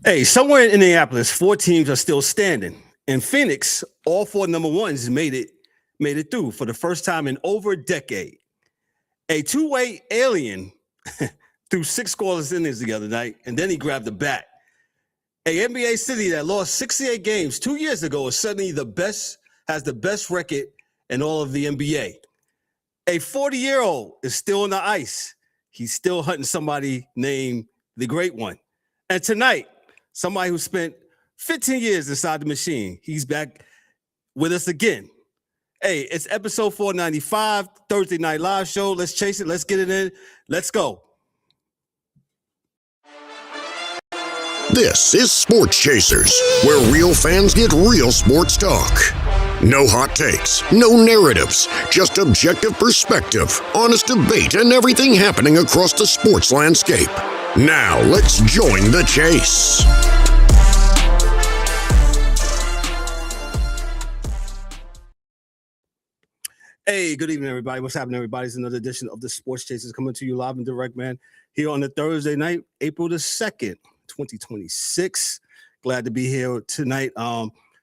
Hey, somewhere in Indianapolis, 4 teams are still standing. In Phoenix, all 4 number 1s made it through for the first time in over a decade. A two-way alien threw 6 scoreless innings the other night, and then he grabbed the bat. A NBA city that lost 68 games 2 years ago is suddenly has the best record in all of the NBA. A 40-year-old is still on the ice. He's still hunting somebody named the Great One. And tonight, somebody who spent 15 years inside the machine, he's back with us again. Hey, it's episode 495, Thursday Night Live show. Let's chase it. Let's get it in. Let's go. This is Sports Chasers, where real fans get real sports talk. No hot takes, no narratives, just objective perspective, honest debate, and everything happening across the sports landscape. Now, let's join the chase. Hey, good evening, everybody. What's happening, everybody? It's another edition of the Sports Chasers coming to you live and direct, man, here on the Thursday night, April the 2nd, 2026. Glad to be here tonight,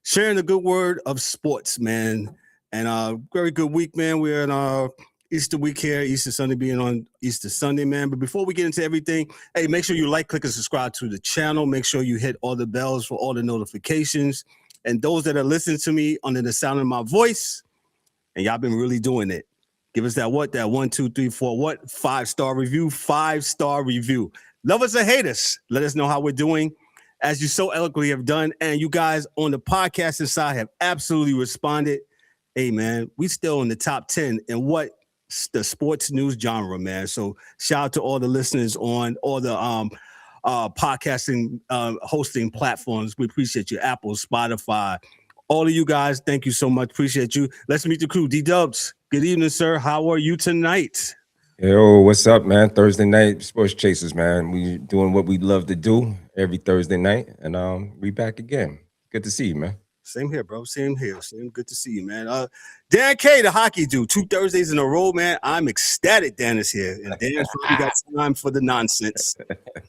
sharing the good word of sports, man. And very good week, man. We're in our Easter week here, Easter Sunday being on Easter Sunday, man. But before we get into everything, hey, make sure you like, click, and subscribe to the channel. Make sure you hit all the bells for all the notifications. And those that are listening to me under the sound of my voice, and y'all been really doing it. Give us that 1, 2, 3, 4, 5-star review, 5-star review. Love us or hate us. Let us know how we're doing, as you so eloquently have done. And you guys on the podcasting side have absolutely responded. Hey, man, we still in the top 10 in what the sports news genre, man. So shout out to all the listeners on all the podcasting hosting platforms. We appreciate you. Apple, Spotify, all of you guys. Thank you so much. Appreciate you. Let's meet the crew. D-Dubs, good evening, sir. How are you tonight? Yo, what's up, man? Thursday night Sports Chasers, man. We doing what we love to do every Thursday night, and we back again. Good to see you, man. Same here, bro. Same here. Same. Good to see you, man. Dan K, the hockey dude, 2 Thursdays in a row, man. I'm ecstatic Dan is here, and Dan's finally got time for the nonsense.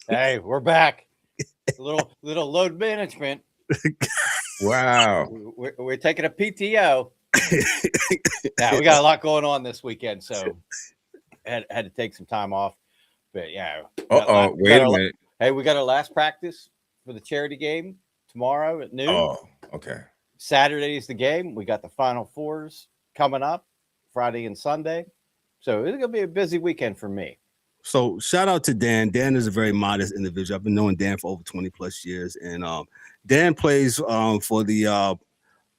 Hey, we're back. A little load management. Wow. We're taking a PTO. Yeah, we got a lot going on this weekend, so had to take some time off. But yeah. Wait a minute. Hey, we got our last practice for the charity game tomorrow at noon. Oh, okay. Saturday is the game. We got the Final Fours coming up Friday and Sunday. So it's going to be a busy weekend for me. So shout out to Dan. Dan is a very modest individual. I've been knowing Dan for over 20 plus years. And Dan plays for the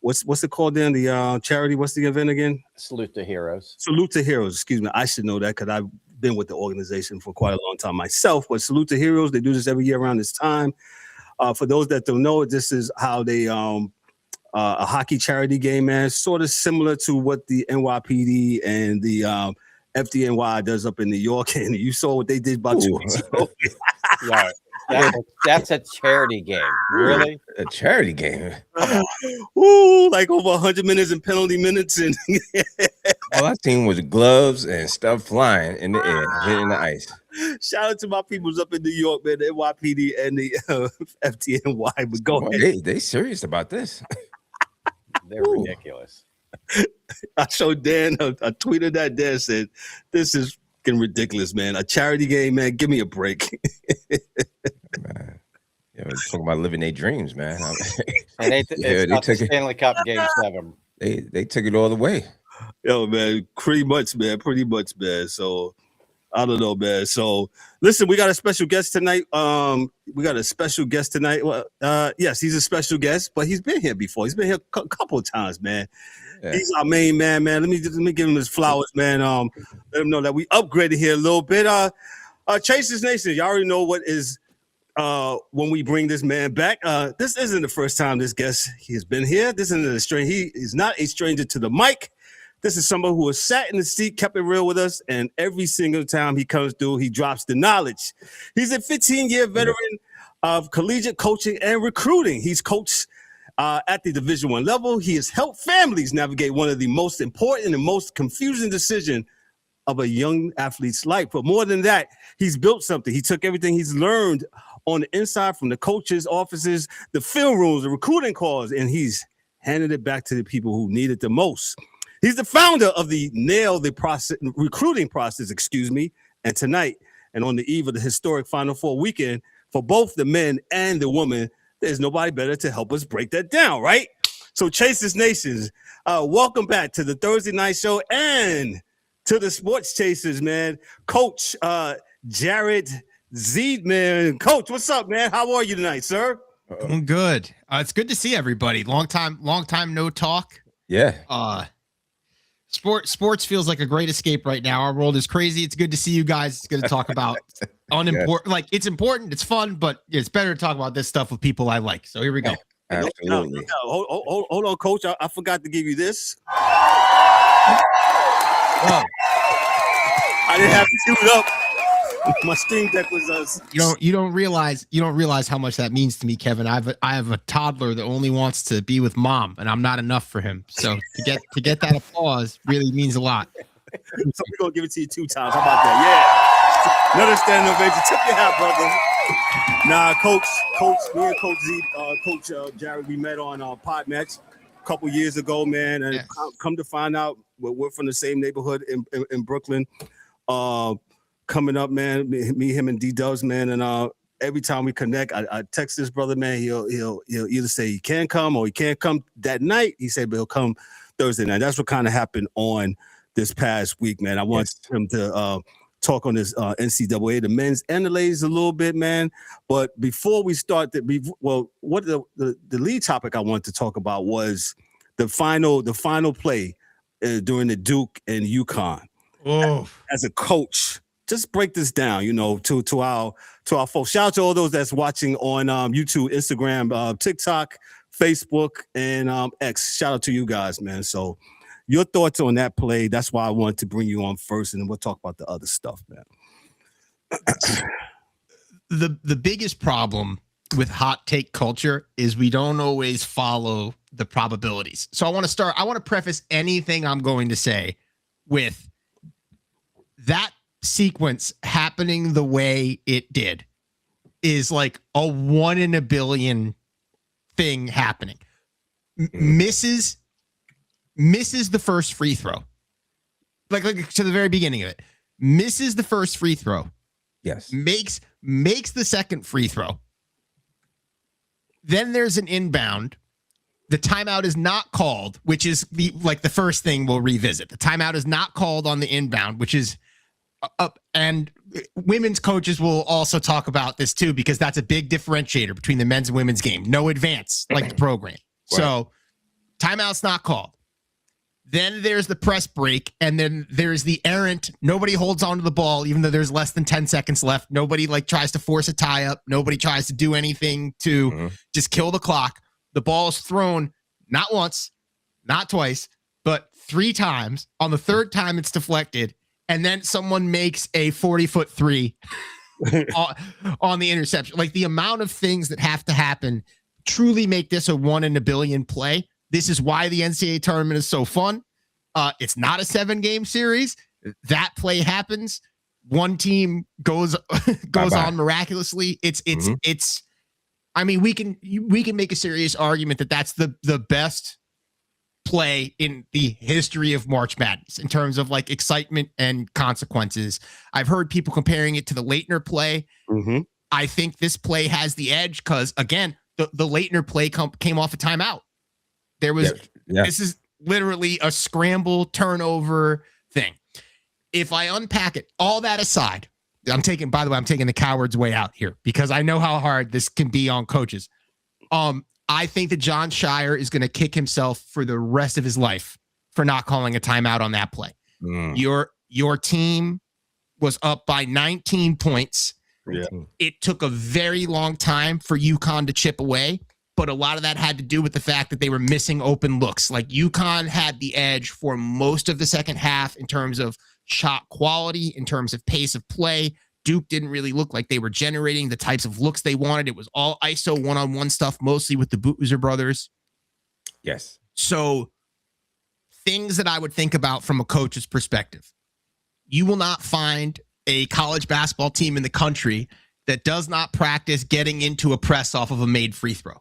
what's it called, Dan? The charity, what's the event again? Salute to Heroes. Salute to Heroes. Excuse me. I should know that because I've been with the organization for quite a long time myself. But Salute to Heroes, they do this every year around this time. For those that don't know, this is how they a hockey charity game, man, sort of similar to what the NYPD and the FDNY does up in New York. And you saw what they did about 2 weeks ago. Yeah, that's a charity game. Really? A charity game. Ooh, like over 100 minutes and penalty minutes. And All I seen was gloves and stuff flying in the air, hitting the ice. Shout out to my peoples up in New York, man, the NYPD and the FDNY. But go ahead. They serious about this. They're ridiculous. I showed Dan, I tweeted that. Dan said, this is fucking ridiculous, man. A charity game, man. Give me a break. Man. Yeah, we're talking about living their dreams, man. And they took the Stanley Cup Game 7. They took it all the way. Yo, man, pretty much, man. So I don't know, man. So listen, we got a special guest tonight. Well, yes, he's a special guest, but he's been here before. He's been here a couple of times, man. Yeah. He's our main man. Let me give him his flowers, man. Let him know that we upgraded here a little bit. Chasers Nation, y'all already know what is when we bring this man back. This isn't the first time this guest he has been here. This isn't a stranger. He is not a stranger to the mic. This is someone who has sat in the seat, kept it real with us, and every single time he comes through, he drops the knowledge. He's a 15-year veteran of collegiate coaching and recruiting. He's coached at the Division I level. He has helped families navigate one of the most important and most confusing decisions of a young athlete's life. But more than that, he's built something. He took everything he's learned on the inside from the coaches' offices, the film rooms, the recruiting calls, and he's handed it back to the people who need it the most. He's the founder of the NIL, the process, recruiting process, and tonight, and on the eve of the historic Final Four weekend, for both the men and the women, there's nobody better to help us break that down, right? So Chasers Nations, welcome back to the Thursday night show and to the Sports Chasers, man. Coach Jared Zeidman. Coach, what's up, man? How are you tonight, sir? Doing good. It's good to see everybody. Long time no talk. Yeah. Sports feels like a great escape right now. Our world is crazy. It's good to see you guys. It's good to talk about unimportant. Like, it's important, it's fun, but it's better to talk about this stuff with people I like. So here we go. Absolutely. No. Hold on, Coach. I forgot to give you this. Whoa. I didn't have to shoot it up. My Steam Deck was us. You don't realize how much that means to me, Kevin. I have a toddler that only wants to be with mom, and I'm not enough for him. So to get that applause really means a lot. So we're gonna give it to you 2 times. How about that? Yeah. Another standing ovation. Tip your hat, brother. Nah, Coach, me and Coach Z, Coach Jared, we met on Pod Match a couple years ago, man. And yes. Come to find out, we're from the same neighborhood in Brooklyn. Coming up, man, me, him, and D-Dubs, man. And every time we connect, I text this brother, man. He'll either say he can come or he can't come that night. He said, but he'll come Thursday night. That's what kind of happened on this past week, man. I want him to talk on this NCAA, the men's and the ladies a little bit, man. But before we start, what the lead topic I wanted to talk about was the final play during the Duke and UConn. Oh, as a coach, just break this down, to our folks. Shout out to all those that's watching on YouTube, Instagram, TikTok, Facebook, and X. Shout out to you guys, man. So your thoughts on that play. That's why I wanted to bring you on first, and then we'll talk about the other stuff, man. The biggest problem with hot take culture is we don't always follow the probabilities. So I want to preface anything I'm going to say with that sequence happening the way it did is like a 1 in a billion thing happening. Misses the first free throw. Like to the very beginning of it. Misses the first free throw. Yes. Makes the second free throw. Then there's an inbound. The timeout is not called, which is the first thing we'll revisit. The timeout is not called on the inbound, which is up, and women's coaches will also talk about this too, because that's a big differentiator between the men's and women's game. No advance like the program. Right. So timeout's not called. Then there's the press break, and then there's the errant. Nobody holds onto the ball, even though there's less than 10 seconds left. Nobody tries to force a tie up. Nobody tries to do anything to just kill the clock. The ball is thrown not once, not twice, but 3 times. On the 3rd time, it's deflected. And then someone makes a 40-foot 3 on the interception. Like, the amount of things that have to happen truly make this a 1 in a billion play. This is why the NCAA tournament is so fun. It's not a 7-game series. That play happens. One team goes on miraculously. It's. I mean, we can make a serious argument that that's the best play in the history of March Madness in terms of like excitement and consequences. I've heard people comparing it to the Leitner play. Mm-hmm. I think this play has the edge because, again, the Leitner play came off a timeout. There was This is literally a scramble turnover thing. If I unpack it, all that aside, I'm taking the coward's way out here because I know how hard this can be on coaches. I think that John Shire is going to kick himself for the rest of his life for not calling a timeout on that play. Your team was up by 19 points. Yeah. It took a very long time for UConn to chip away, but a lot of that had to do with the fact that they were missing open looks. Like, UConn had the edge for most of the second half in terms of shot quality, in terms of pace of play. Duke didn't really look like they were generating the types of looks they wanted. It was all ISO one-on-one stuff, mostly with the Boozer brothers. Yes. So things that I would think about from a coach's perspective. You will not find a college basketball team in the country that does not practice getting into a press off of a made free throw.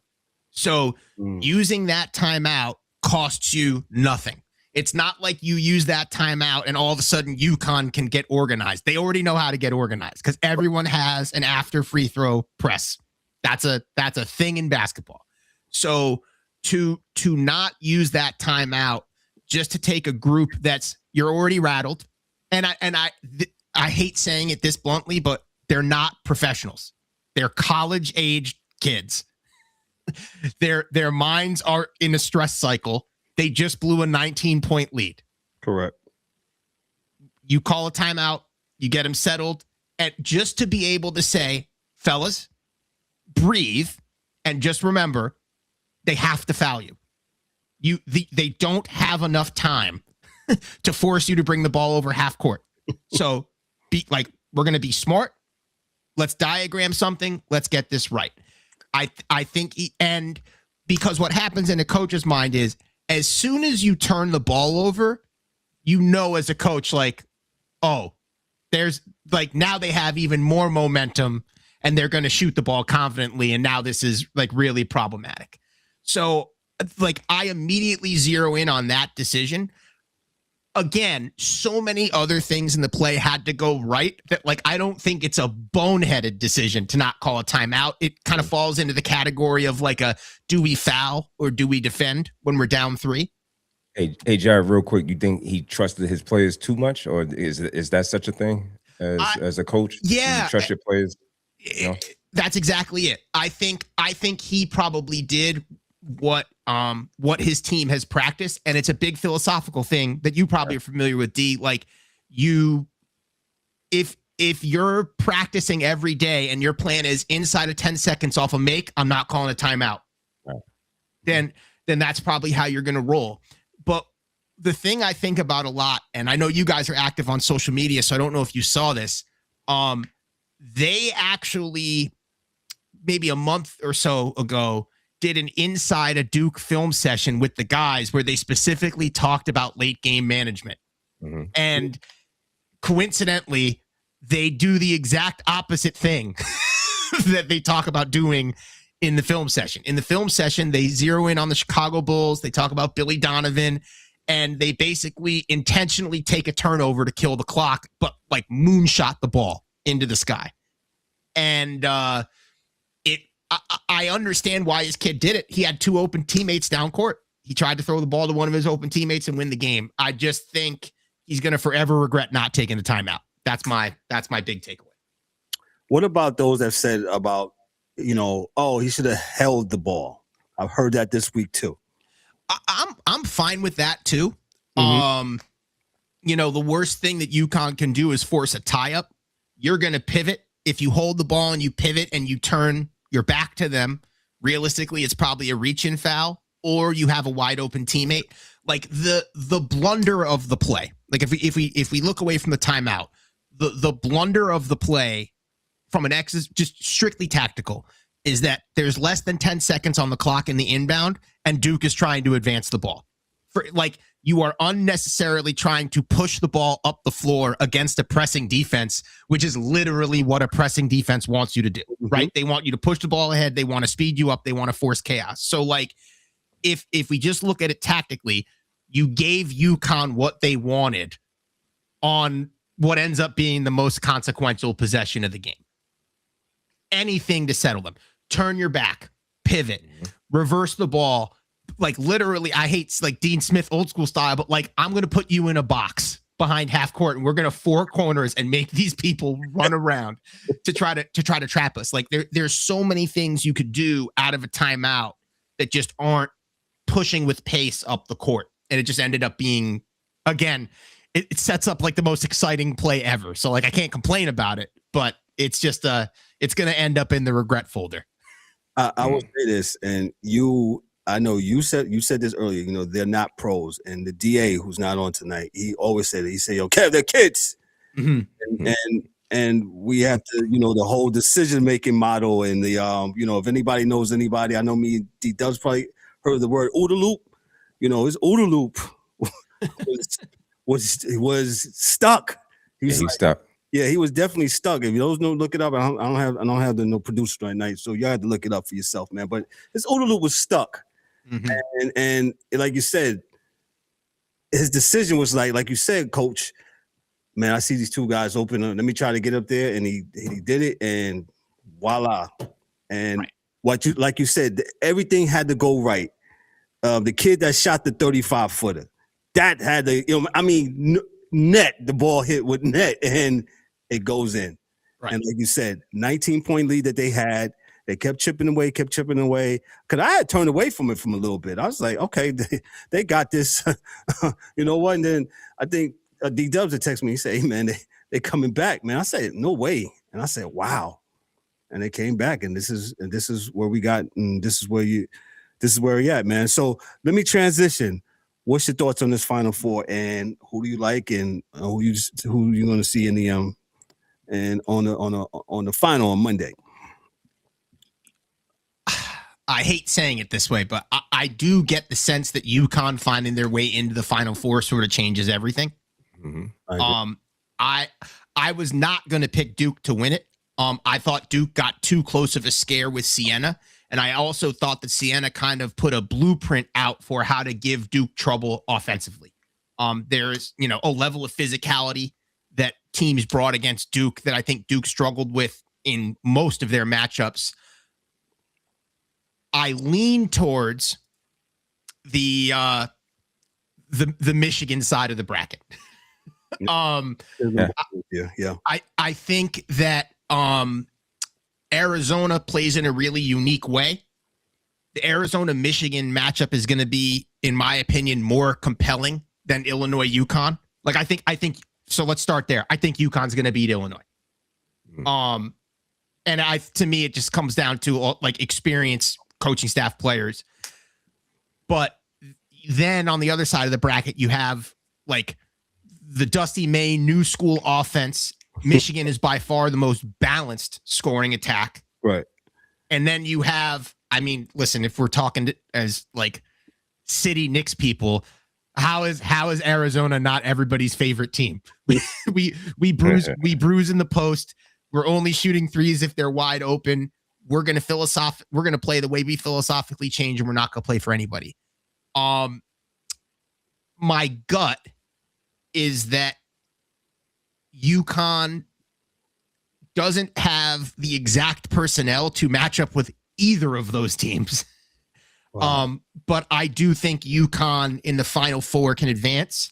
So using that timeout costs you nothing. It's not like you use that timeout and all of a sudden UConn can get organized. They already know how to get organized because everyone has an after free throw press. That's a thing in basketball. So to not use that timeout just to take a group you're already rattled, and I hate saying it this bluntly, but they're not professionals. They're college-aged kids. Their minds are in a stress cycle. They just blew a 19-point lead. Correct. You call a timeout, you get them settled, and just to be able to say, fellas, breathe, and just remember, they have to foul you. They don't have enough time to force you to bring the ball over half court. So we're going to be smart. Let's diagram something. Let's get this right. I think, and because what happens in a coach's mind is as soon as you turn the ball over, as a coach, there's now they have even more momentum and they're going to shoot the ball confidently. And now this is really problematic. So I immediately zero in on that decision. Again, so many other things in the play had to go right that I don't think it's a boneheaded decision to not call a timeout. It kind of falls into the category of do we foul or do we defend when we're down 3? Hey, Jared, real quick, you think he trusted his players too much, or is that such a thing as a coach? Yeah, you trust your players. That's exactly it. I think he probably did what his team has practiced, and it's a big philosophical thing that you probably are familiar with, D. If you're practicing every day and your plan is inside of 10 seconds off a make, I'm not calling a timeout. Right. Then that's probably how you're going to roll. But the thing I think about a lot, and I know you guys are active on social media, so I don't know if you saw this. They actually, maybe a month or so ago, did an inside a Duke film session with the guys where they specifically talked about late game management. Mm-hmm. And coincidentally, they do the exact opposite thing that they talk about doing in the film session. In the film session, they zero in on the Chicago Bulls. They talk about Billy Donovan, and they basically intentionally take a turnover to kill the clock, but moonshot the ball into the sky. And I understand why his kid did it. He had 2 open teammates down court. He tried to throw the ball to one of his open teammates and win the game. I just think he's going to forever regret not taking the timeout. That's my big takeaway. What about those that said about, he should have held the ball? I've heard that this week too. I'm fine with that too. Mm-hmm. The worst thing that UConn can do is force a tie up. You're going to pivot. If you hold the ball and you pivot and you turn your back to them, realistically, it's probably a reach-in foul, or you have a wide open teammate. The blunder of the play. If we look away from the timeout, the blunder of the play from an X is just strictly tactical, is that there's less than 10 seconds on the clock in the inbound, and Duke is trying to advance the ball. You are unnecessarily trying to push the ball up the floor against a pressing defense, which is literally what a pressing defense wants you to do, right? They want you to push the ball ahead. They want to speed you up. They want to force chaos. So if we just look at it tactically, you gave UConn what they wanted on what ends up being the most consequential possession of the game. Anything to settle them. Turn your back, pivot, reverse the ball. Literally, I hate Dean Smith old school style, but I'm going to put you in a box behind half court and we're going to 4 corners and make these people run around to try to trap us. There's so many things you could do out of a timeout that just aren't pushing with pace up the court. And it just ended up being, again, it sets up the most exciting play ever. So I can't complain about it, but it's just it's going to end up in the regret folder. I will say this, and I know you said this earlier, they're not pros. And the DA, who's not on tonight, he always said it. He said, Kev, they're kids. Mm-hmm. And we have to, the whole decision-making model and the, if anybody knows anybody, I know me and D Dubs probably heard the word OODA loop. His OODA loop was stuck. He's stuck. Yeah, he was definitely stuck. If you don't know, look it up. I don't have the no producer right now, so you have to look it up for yourself, man. But his OODA loop was stuck, and like you said, his decision was like you said, Coach. Man, I see these two guys open. Let me try to get up there, and he did it, and voila. And like you said, everything had to go right. The kid that shot the 35-footer, that had to, net, the ball hit with net, and it goes in. Right. And like you said, 19-point lead that they had. They kept chipping away. Because I had turned away from it from a little bit. I was like, okay, they got this. You know what? And then I think D-Dubs had texted me. He said, hey, man, they coming back, man. I said, no way. And I said, wow. And they came back, and this is where we got, and this is where you're at, man. So let me transition. What's your thoughts on this Final Four, and who do you like, and who you going to see in the and on the final on Monday? I hate saying it this way, but I do get the sense that UConn finding their way into the Final Four sort of changes everything. Mm-hmm. I was not going to pick Duke to win it. I thought Duke got too close of a scare with Siena, and I also thought that Siena kind of put a blueprint out for how to give Duke trouble offensively. There's a level of physicality that teams brought against Duke that I think Duke struggled with in most of their matchups. I lean towards the Michigan side of the bracket. I think that Arizona plays in a really unique way. The Arizona-Michigan matchup is going to be, in my opinion, more compelling than Illinois-UConn. Like, I think so. Let's start there. I think UConn's going to beat Illinois. And to me, it just comes down to like experience, coaching staff, players. But then on the other side of the bracket, you have like the Dusty May new school offense. Michigan is by far the most balanced scoring attack. Right. And then you have, listen, if we're talking as like city Knicks people, how is Arizona not everybody's favorite team? We bruise in the post. We're only shooting threes if they're wide open. We're going to play the way we philosophically change, and we're not going to play for anybody. My gut is that UConn doesn't have the exact personnel to match up with either of those teams. Wow. But I do think UConn in the Final Four can advance.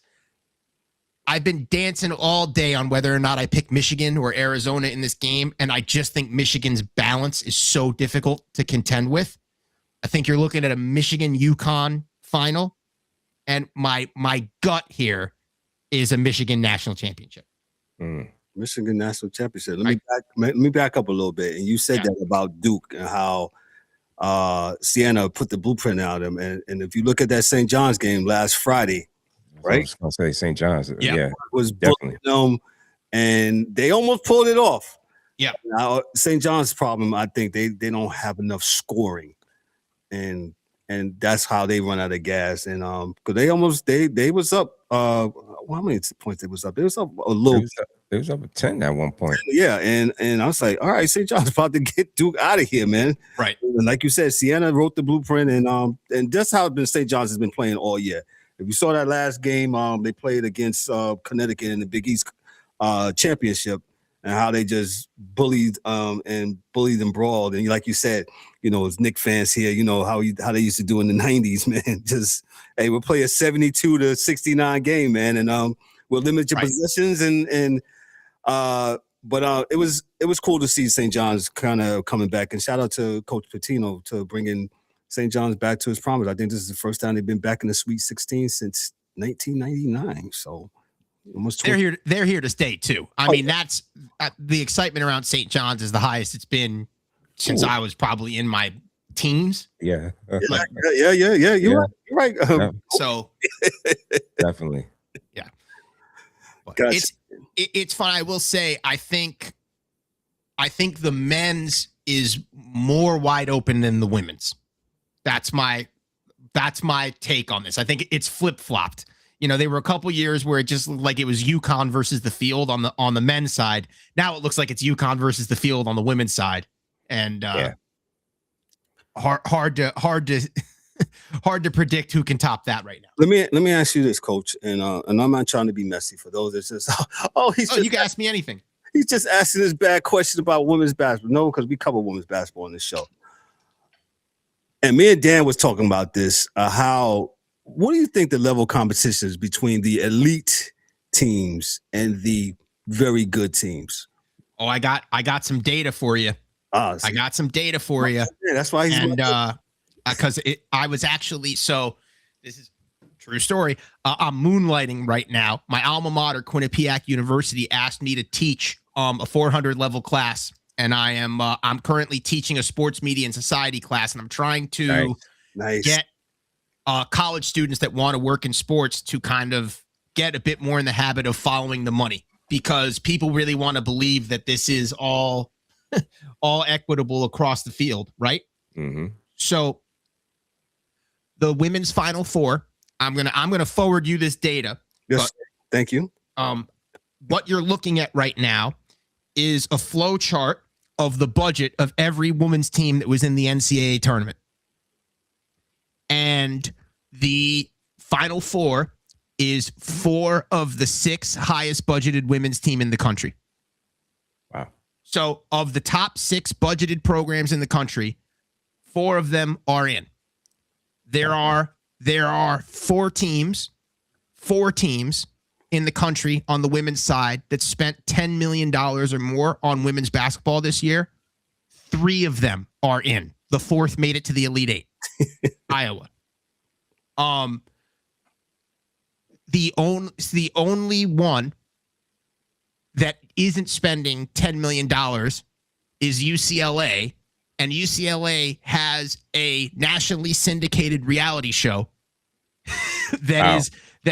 I've been dancing all day on whether or not I pick Michigan or Arizona in this game, and I just think Michigan's balance is so difficult to contend with. I think you're looking at a Michigan-UConn final, and my gut here is a Michigan national championship. Michigan national championship. Let me back up a little bit. And you said that about Duke and how Siena put the blueprint out of him. And if you look at that St. John's game last Friday, right? I was going to say St. John's. Yeah, it was definitely them, and they almost pulled it off. Yeah. Now St. John's problem, I think they don't have enough scoring, and that's how they run out of gas. And because they was up. How many points they was up? They was up a little. They was up at 10 at one point. Yeah, and I was like, all right, St. John's about to get Duke out of here, man. Right. And like you said, Siena wrote the blueprint, and that's how St. John's has been playing all year. If you saw that last game, they played against Connecticut in the Big East championship, and how they just bullied and brawled. And like you said, as Knicks fans here, how they used to do in the 90s, man. Just, hey, we'll play a 72-69 game, man, and we'll limit your possessions but it was cool to see St. John's kind of coming back, and shout out to Coach Pitino to bringing St. John's back to his promise. I think this is the first time they've been back in the Sweet 16 since 1999. So almost 20. They're here to stay too. I mean, that's the excitement around St. John's is the highest it's been since I was probably in my teens. Yeah. Yeah. You're right. So definitely. Yeah. Gotcha. It's fun. I will say, I think the men's is more wide open than the women's. That's my take on this. I think it's flip-flopped. There were a couple years where it just looked like it was UConn versus the field on the men's side. Now it looks like it's UConn versus the field on the women's side, and hard to hard to predict who can top that right now. Let me ask you this, Coach, and I'm not trying to be messy for those that just you can ask me anything. He's just asking this bad question about women's basketball. No, because we cover women's basketball on this show. And me and Dan was talking about this. What do you think the level of competition is between the elite teams and the very good teams? Oh, I got some data for you. I got some data for you. Yeah, that's why he's because I was actually, so this is a true story. I'm moonlighting right now. My alma mater, Quinnipiac University, asked me to teach a 400 level class, and I'm currently teaching a sports media and society class, and I'm trying to get college students that want to work in sports to kind of get a bit more in the habit of following the money, because people really want to believe that this is all equitable across the field, right? Mm-hmm. So the women's Final Four, I'm gonna forward you this data. Yes, thank you. What you're looking at right now is a flow chart of the budget of every women's team that was in the NCAA tournament. And the Final Four is 4 of the 6 highest budgeted women's team in the country. Wow. So of the top 6 budgeted programs in the country, 4 of them are in. There are 4 teams in the country on the women's side that spent $10 million or more on women's basketball this year. 3 of them are in. The 4th made it to the Elite 8. Iowa. The only one that isn't spending $10 million is UCLA, and UCLA has a nationally syndicated reality show that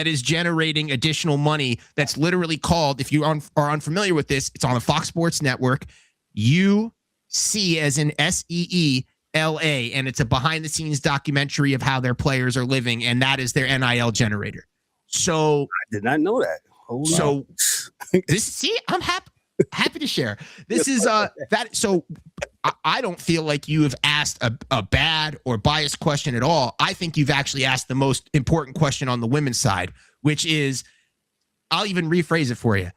is generating additional money. That's literally called, if you are unfamiliar with this, it's on the Fox Sports Network, UC as in SEELA, and it's a behind-the-scenes documentary of how their players are living, and that is their NIL generator. So I did not know that. I'm happy to share. This is that. So I don't feel like you have asked a bad or biased question at all. I think you've actually asked the most important question on the women's side, which is, I'll even rephrase it for you.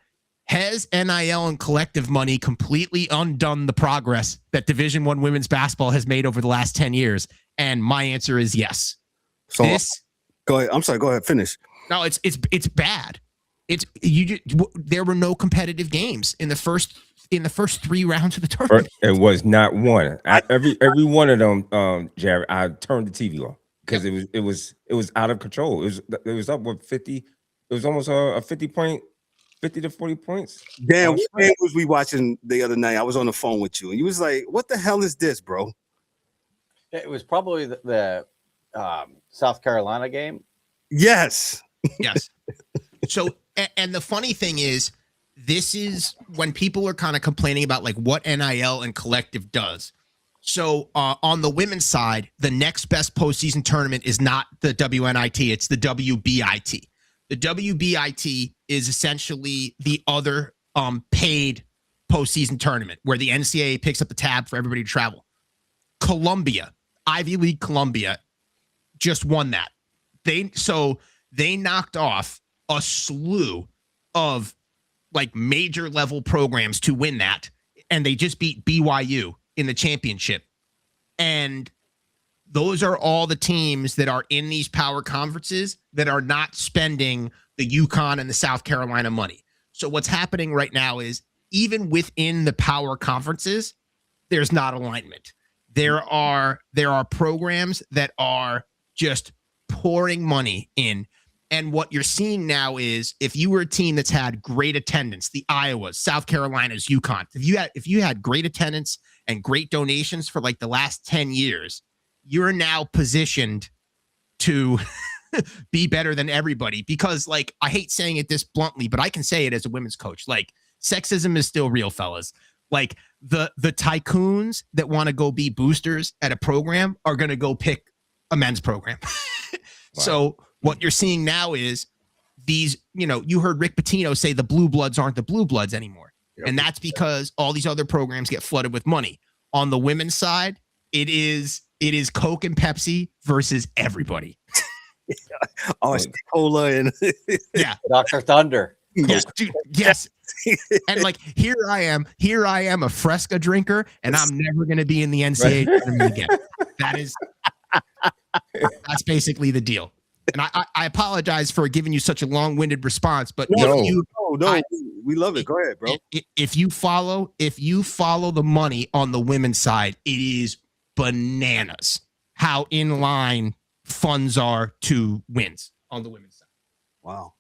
Has NIL and collective money completely undone the progress that Division I women's basketball has made over the last 10 years? And my answer is yes. So go ahead. I'm sorry. Go ahead. Finish. No, it's bad. There were no competitive games in the first 3 rounds of the tournament. It was not one. Every one of them, Jared, I turned the TV on because it was out of control. It was up with 50. It was almost a 50 to 40 points. Dan, what game was we watching the other night? I was on the phone with you, and you was like, "What the hell is this, bro?" It was probably the South Carolina game. Yes. Yes. So, and the funny thing is, this is when people are kind of complaining about like what NIL and collective does. So on the women's side, the next best postseason tournament is not the WNIT, it's the WBIT. The WBIT is essentially the other paid postseason tournament where the NCAA picks up the tab for everybody to travel. Columbia, Ivy League Columbia, just won that. They knocked off a slew of like major level programs to win that, and they just beat BYU in the championship. And those are all the teams that are in these power conferences that are not spending the UConn and the South Carolina money. So what's happening right now is even within the power conferences, there's not alignment. There are programs that are just pouring money in. And what you're seeing now is if you were a team that's had great attendance, the Iowas, South Carolinas, UConn, if you had great attendance and great donations for like the last 10 years, you're now positioned to be better than everybody. Because like, I hate saying it this bluntly, but I can say it as a women's coach. Like, sexism is still real, fellas. Like the tycoons that want to go be boosters at a program are going to go pick a men's program. Wow. So what you're seeing now is these, you heard Rick Pitino say the blue bloods aren't the blue bloods anymore. Yep. And that's because all these other programs get flooded with money. On the women's side, it is Coke and Pepsi versus everybody. Cola and Dr. Thunder. Yes, dude, yes. And like here I am a Fresca drinker, and I'm never going to be in the NCAA tournament again. That's basically the deal. And I apologize for giving you such a long-winded response, but no, we love it. Go ahead, bro. If you follow the money on the women's side, it is bananas how in line funds are to wins on the women's side. Wow.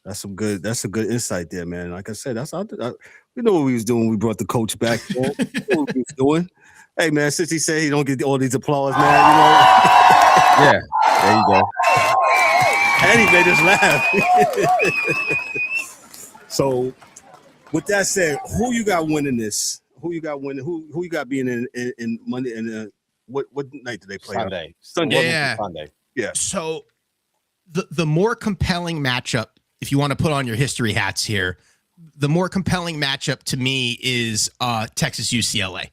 That's a good insight there, man. Like I said, we know what we was doing when we brought the coach back. We know what he was doing. Hey, man, since he said he don't get all these applause, man, Yeah, there you go. And he made us laugh. So, with that said, who you got winning this? Who you got winning? Who you got being in Monday? And what night do they play? Sunday. Yeah. Sunday. Yeah. So, the more compelling matchup, if you want to put on your history hats here, the more compelling matchup to me is Texas UCLA.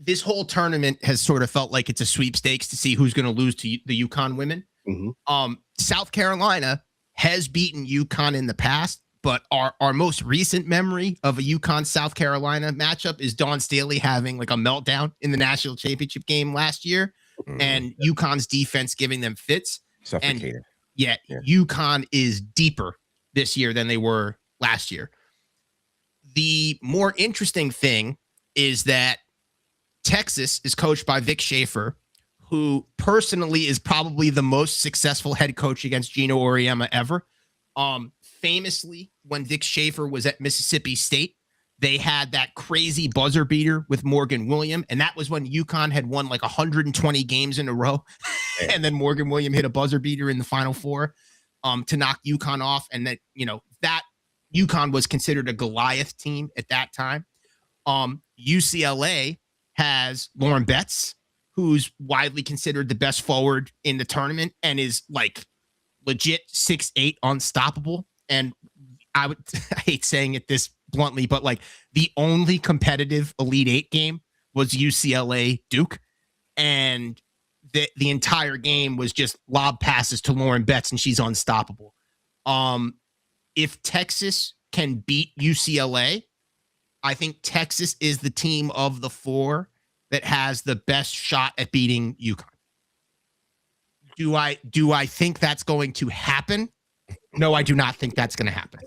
This whole tournament has sort of felt like it's a sweepstakes to see who's going to lose to the UConn women. Mm-hmm. South Carolina has beaten UConn in the past, but our most recent memory of a UConn South Carolina matchup is Dawn Staley having like a meltdown in the national championship game last year, and UConn's defense giving them fits. Suffocated. And yeah, UConn is deeper this year than they were last year. The more interesting thing is that Texas is coached by Vic Schaefer, who personally is probably the most successful head coach against Gino Auriemma ever. Famously, when Vic Schaefer was at Mississippi State, they had that crazy buzzer beater with Morgan William, and that was when UConn had won like 120 games in a row, and then Morgan William hit a buzzer beater in the Final Four to knock UConn off, and that that UConn was considered a Goliath team at that time. UCLA has Lauren Betts, who's widely considered the best forward in the tournament and is like legit 6'8", unstoppable. And I hate saying it this bluntly, but like the only competitive Elite Eight game was UCLA Duke. And the entire game was just lob passes to Lauren Betts, and she's unstoppable. If Texas can beat UCLA, I think Texas is the team of the four that has the best shot at beating UConn. Do I think that's going to happen? No, I do not think that's going to happen.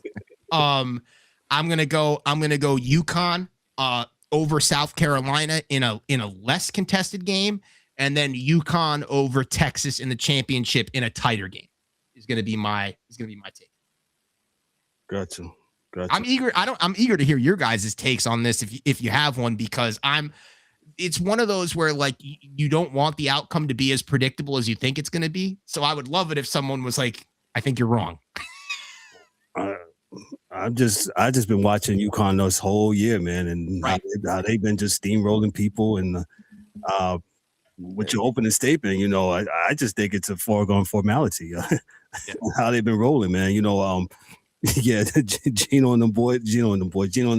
I'm gonna go UConn over South Carolina in a less contested game, and then UConn over Texas in the championship in a tighter game is gonna be my take. Gotcha. I'm eager to hear your guys' takes on this if you have one, because it's one of those where like you don't want the outcome to be as predictable as you think it's going to be. So I would love it if someone was like, I think you're wrong. I just been watching UConn this whole year, man, and how they've been just steamrolling people, and with your opening statement, I just think it's a foregone formality. How they've been rolling, man. Gino and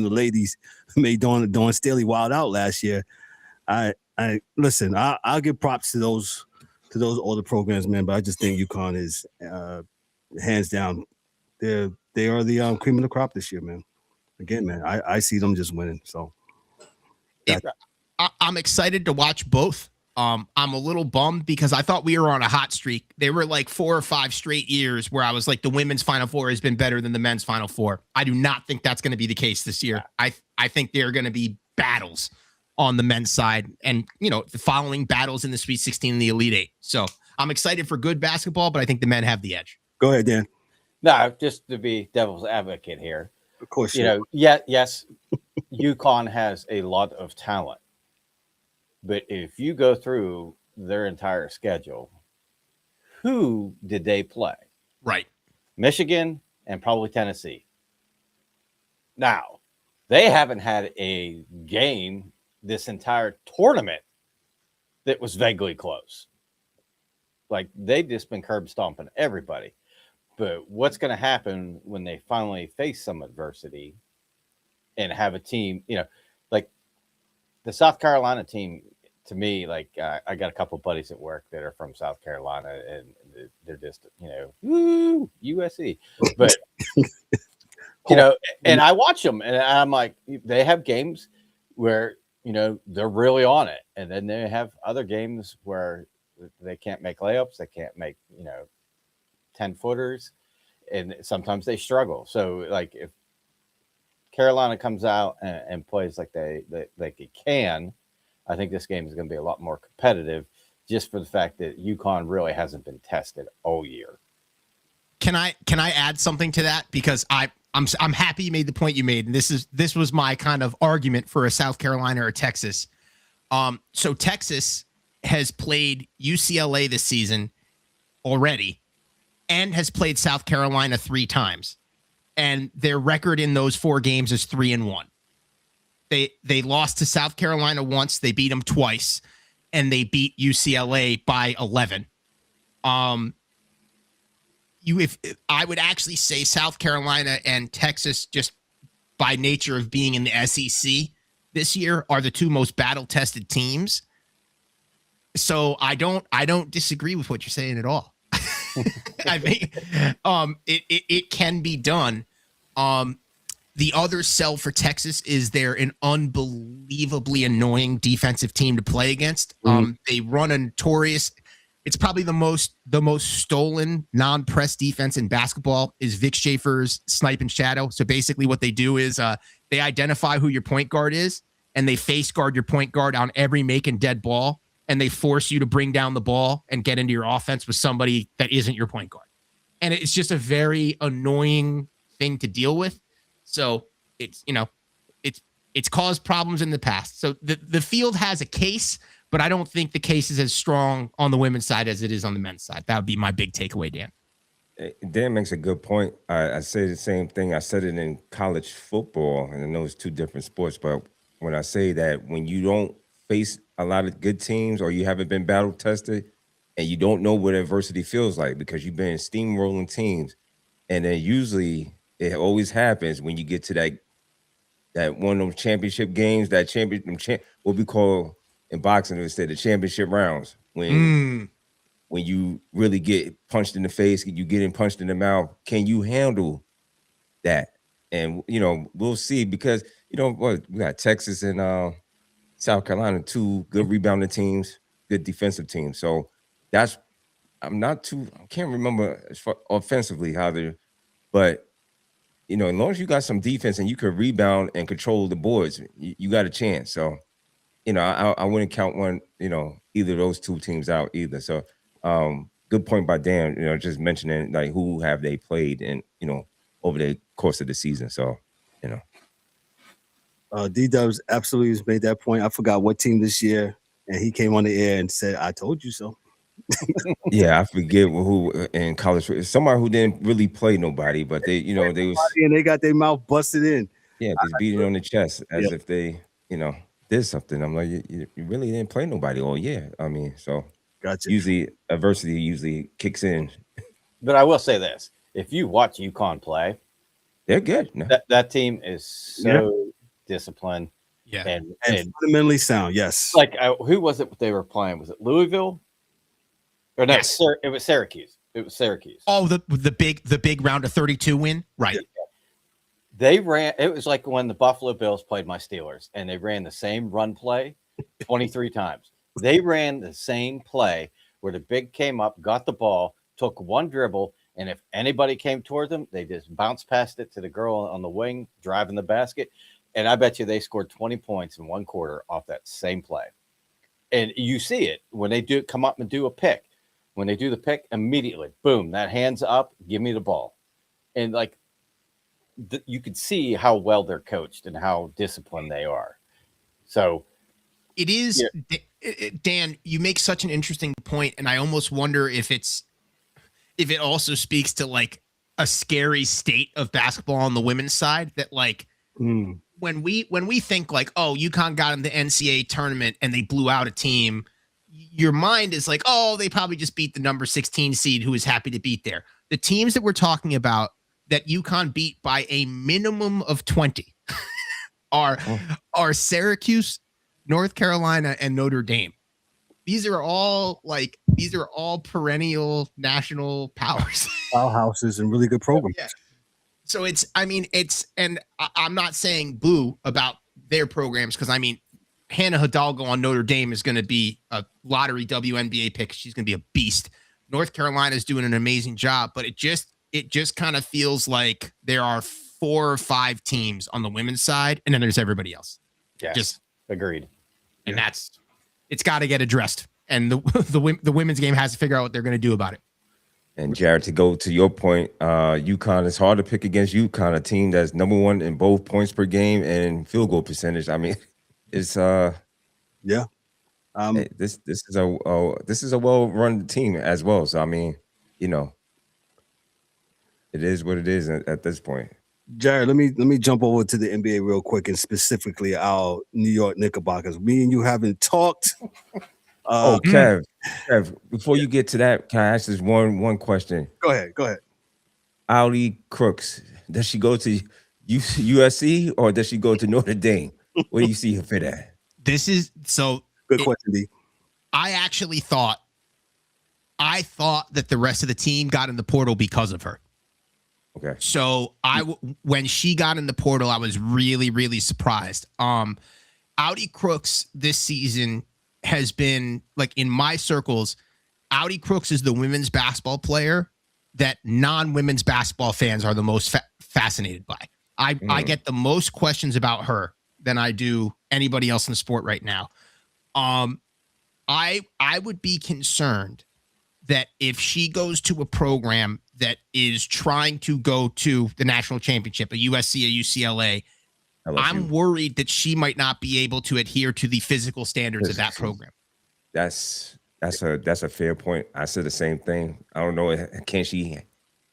the ladies made Dawn Staley wild out last year. I'll give props to those older programs, man, but I just think UConn is hands down. They are the cream of the crop this year, man. Again, man, I see them just winning. So I'm excited to watch both. I'm a little bummed because I thought we were on a hot streak. There were like 4 or 5 straight years where I was like, the women's Final Four has been better than the men's Final Four. I do not think that's going to be the case this year. I think there are going to be battles on the men's side, and the following battles in the Sweet 16 and the Elite Eight. So I'm excited for good basketball, but I think the men have the edge. Go ahead, Dan. No, just to be devil's advocate here. Of course, yes, UConn has a lot of talent. But if you go through their entire schedule, who did they play? Right. Michigan and probably Tennessee. Now, they haven't had a game this entire tournament that was vaguely close. Like, they've just been curb stomping everybody. But what's going to happen when they finally face some adversity and have a team, like the South Carolina team, to me, like I got a couple buddies at work that are from South Carolina, and they're just, woo, USC. But, and I watch them, and I'm like, they have games where, they're really on it. And then they have other games where they can't make layups. They can't make, 10-footers. And sometimes they struggle. So, like, if Carolina comes out and plays like they can, I think this game is going to be a lot more competitive, just for the fact that UConn really hasn't been tested all year. Can I add something to that? Because I'm happy you made the point you made, and this was my kind of argument for a South Carolina or Texas. So Texas has played UCLA this season already, and has played South Carolina 3 times, and their record in those 4 games is 3-1. They lost to South Carolina once, they beat them twice, and they beat UCLA by 11. If I would actually say South Carolina and Texas, just by nature of being in the SEC this year, are the 2 most battle-tested teams. So I don't disagree with what you're saying at all. I mean, it can be done. The other sell for Texas is they're an unbelievably annoying defensive team to play against. They run a notorious. It's probably the most stolen non-press defense in basketball is Vic Schaefer's snipe and shadow. So basically what they do is they identify who your point guard is, and they face guard your point guard on every make and dead ball, and they force you to bring down the ball and get into your offense with somebody that isn't your point guard. And it's just a very annoying thing to deal with. So it's caused problems in the past. So the field has a case, but I don't think the case is as strong on the women's side as it is on the men's side. That would be my big takeaway, Dan. Dan makes a good point. I say the same thing. I said it in college football, and I know it's 2 different sports, but when I say that when you don't face a lot of good teams, or you haven't been battle tested, and you don't know what adversity feels like because you've been steamrolling teams, and then usually it always happens when you get to that one of those championship games, what we call in boxing, we say the championship rounds, when you really get punched in the face, you getting punched in the mouth. Can you handle that? And we'll see, because we got Texas and South Carolina, 2 good rebounding teams, good defensive teams. So I can't remember as far offensively how they're, but as long as you got some defense and you can rebound and control the boards, you got a chance. So, I wouldn't count either of those 2 teams out either. So, good point by Dan, just mentioning like who have they played and, over the course of the season. So, D-Dubs absolutely made that point. I forgot what team this year, and he came on the air and said, "I told you so." Yeah, I forget who in college. Somebody who didn't really play nobody, but they was, and they got their mouth busted in. Yeah, just beating on the chest as if they, did something. I'm like, you really didn't play nobody all year. I mean, so Gotcha. Usually adversity kicks in. But I will say this: if you watch UConn play, they're good. No. That team is so disciplined, and fundamentally sound. Yes. Like who was it they were playing? Was it Louisville? Or no, Yes. it was Syracuse. Oh, the big round of 32 win, right? They ran. It was like when the Buffalo Bills played my Steelers, and they ran the same run play 23 times. They ran the same play where the big came up, got the ball, took one dribble, and if anybody came toward them, they just bounced past it to the girl on the wing, driving the basket. And I bet you they scored 20 points in 1 quarter off that same play. And you see it when they come up and do a pick. When they do the pick, immediately, boom, that hand's up, give me the ball. And like you could see how well they're coached and how disciplined they are. So it is, Dan, you make such an interesting point, and I almost wonder if it also speaks to like a scary state of basketball on the women's side, that like when we think like, oh, UConn got in the NCAA tournament and they blew out a team, your mind is like, oh, they probably just beat the number 16 seed who is happy to beat there. the teams that we're talking about that UConn beat by a minimum of 20 are Syracuse, North Carolina, and Notre Dame. These are all perennial national powers. Powerhouses and really good programs. Yeah. So and I'm not saying boo about their programs because Hannah Hidalgo on Notre Dame is going to be a lottery WNBA pick. She's going to be a beast. North Carolina is doing an amazing job, but it just kind of feels like there are 4 or 5 teams on the women's side, and then there's everybody else. Yeah, just agreed. And it's got to get addressed, and the women's game has to figure out what they're going to do about it. And Jared, to go to your point, UConn, it's hard to pick against UConn, a team that's number 1 in both points per game and field goal percentage. It's yeah. This is a well-run team as well. So it is what it is at this point. Jared, let me jump over to the NBA real quick, and specifically our New York Knickerbockers. Me and you haven't talked. Kev, before you get to that, can I ask this one question? Go ahead. Audi Crooks, does she go to USC or does she go to Notre Dame? Where do you see her fit at? This is so good question, D. I thought that the rest of the team got in the portal because of her. Okay. So when she got in the portal, I was really, really surprised. Audi Crooks this season has been, like, in my circles, Audi Crooks is the women's basketball player that non-women's basketball fans are the most fascinated by. I get the most questions about her than I do anybody else in the sport right now. I would be concerned that if she goes to a program that is trying to go to the national championship, a USC, a UCLA, I'm worried that she might not be able to adhere to the physical standards of that program. That's a fair point. I said the same thing. I don't know. Can she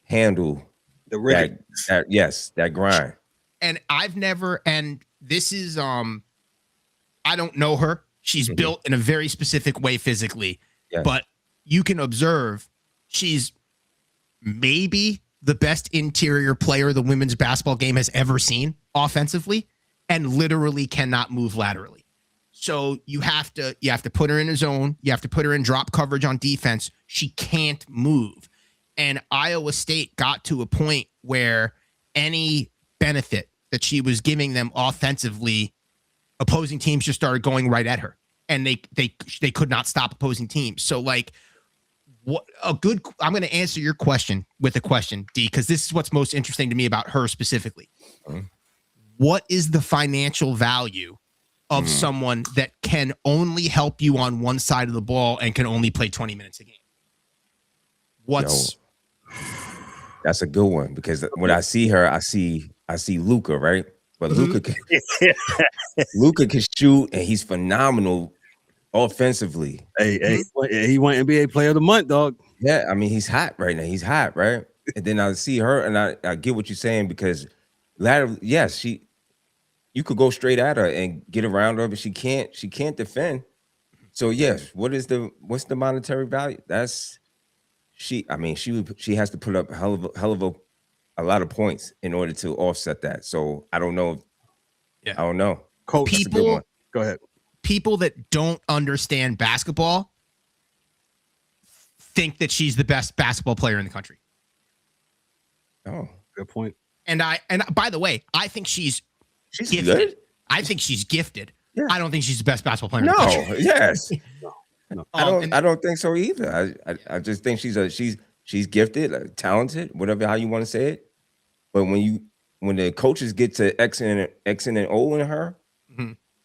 handle the rigor? That grind? And this is, I don't know her. She's built in a very specific way physically, but you can observe she's maybe the best interior player the women's basketball game has ever seen offensively, and literally cannot move laterally. So you have to put her in a zone. You have to put her in drop coverage on defense. She can't move. And Iowa State got to a point where any benefit that she was giving them offensively, opposing teams just started going right at her, and they could not stop opposing teams. So, like, I'm going to answer your question with a question, D, because this is what's most interesting to me about her specifically. What is the financial value of someone that can only help you on one side of the ball and can only play 20 minutes a game? That's a good one, because when I see her, I see Luka, right? But Luka can shoot, and he's phenomenal offensively. Hey, he won NBA Player of the Month, dog. Yeah, he's hot right now. He's hot, right? And then I see her, and I get what you're saying, because laterally, yes, you could go straight at her and get around her, but she can't defend. So yes, what's the monetary value? She has to put up a hell of a lot of points in order to offset that. So I don't know. I don't know. Coach, go ahead. People that don't understand basketball think that she's the best basketball player in the country. Oh, good point. And by the way, I think she's gifted. Good. I think she's gifted. Yeah. I don't think she's the best basketball player in the country. Yes. No. I don't think so either. I just think she's gifted, talented, whatever how you want to say it. But when the coaches get to X and O in her,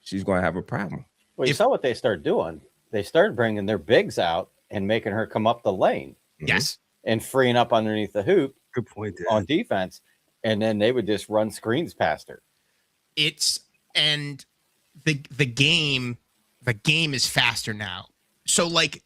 she's going to have a problem. Well, you saw what they started doing. They started bringing their bigs out and making her come up the lane. Yes. And freeing up underneath the hoop. Good point, Dan. On defense. And then they would just run screens past her. The game is faster now. So, like,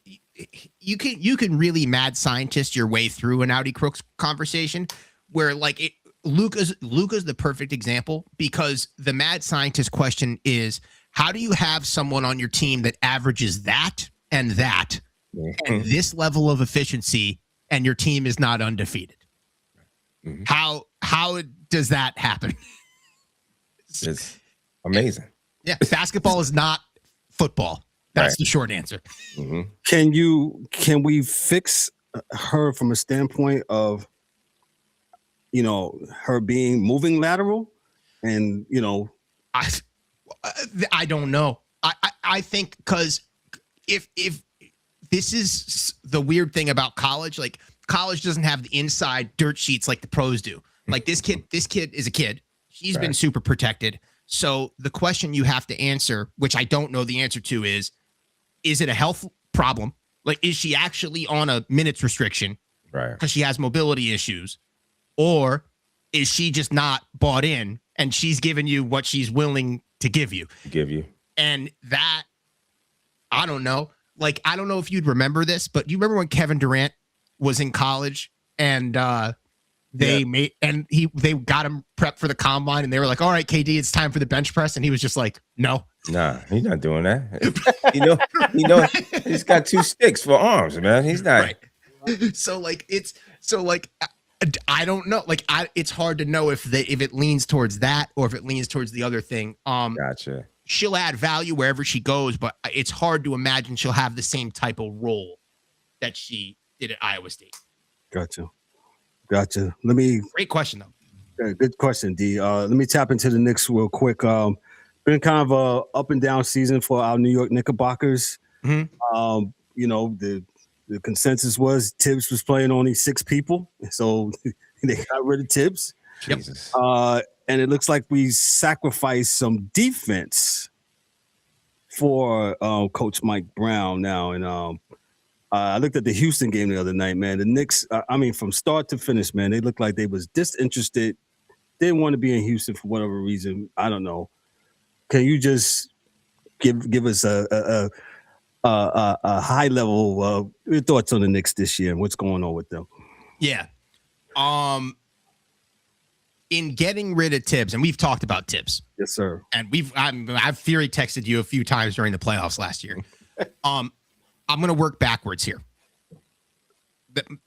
you can really mad scientist your way through an Audi Crooks conversation where, like, Luka's the perfect example, because the mad scientist question is, how do you have someone on your team that averages that and this level of efficiency and your team is not undefeated. Mhm. How does that happen? It's amazing. Yeah, basketball is not football. That's Right. the short answer. Mhm. Can we fix her from a standpoint of, her being moving lateral, and I don't know. I think because if this is the weird thing about college, like college doesn't have the inside dirt sheets like the pros do. Like this kid is a kid. She's been Right. super protected. So the question you have to answer, which I don't know the answer to, is it a health problem? Like, is she actually on a minutes restriction Right. because she has mobility issues? Or is she just not bought in and she's giving you what she's willing to give you? Give you. And that, I don't know. Like, I don't know if you'd remember this, but you remember when Kevin Durant was in college and they got him prepped for the combine and they were like, all right, KD, it's time for the bench press. And he was just like, no. Nah, he's not doing that. He's got 2 sticks for arms, man. He's not. Right. So I don't know. Like, it's hard to know if it leans towards that or if it leans towards the other thing. Gotcha. She'll add value wherever she goes, but it's hard to imagine she'll have the same type of role that she did at Iowa State. Gotcha. Great question though. Good question, D. Let me tap into the Knicks real quick. Been kind of a up and down season for our New York Knickerbockers. Mm-hmm. The consensus was Tibbs was playing only 6 people, so they got rid of Tibbs. Jesus. And it looks like we sacrificed some defense for Coach Mike Brown now. And I looked at the Houston game the other night, man. The Knicks, from start to finish, man, they looked like they was disinterested. Didn't want to be in Houston for whatever reason. I don't know. Can you just give us a high level your thoughts on the Knicks this year and what's going on with them? Yeah. In getting rid of Tibbs, and we've talked about Tibbs. Yes, sir. And I've Fury texted you a few times during the playoffs last year. I'm going to work backwards here.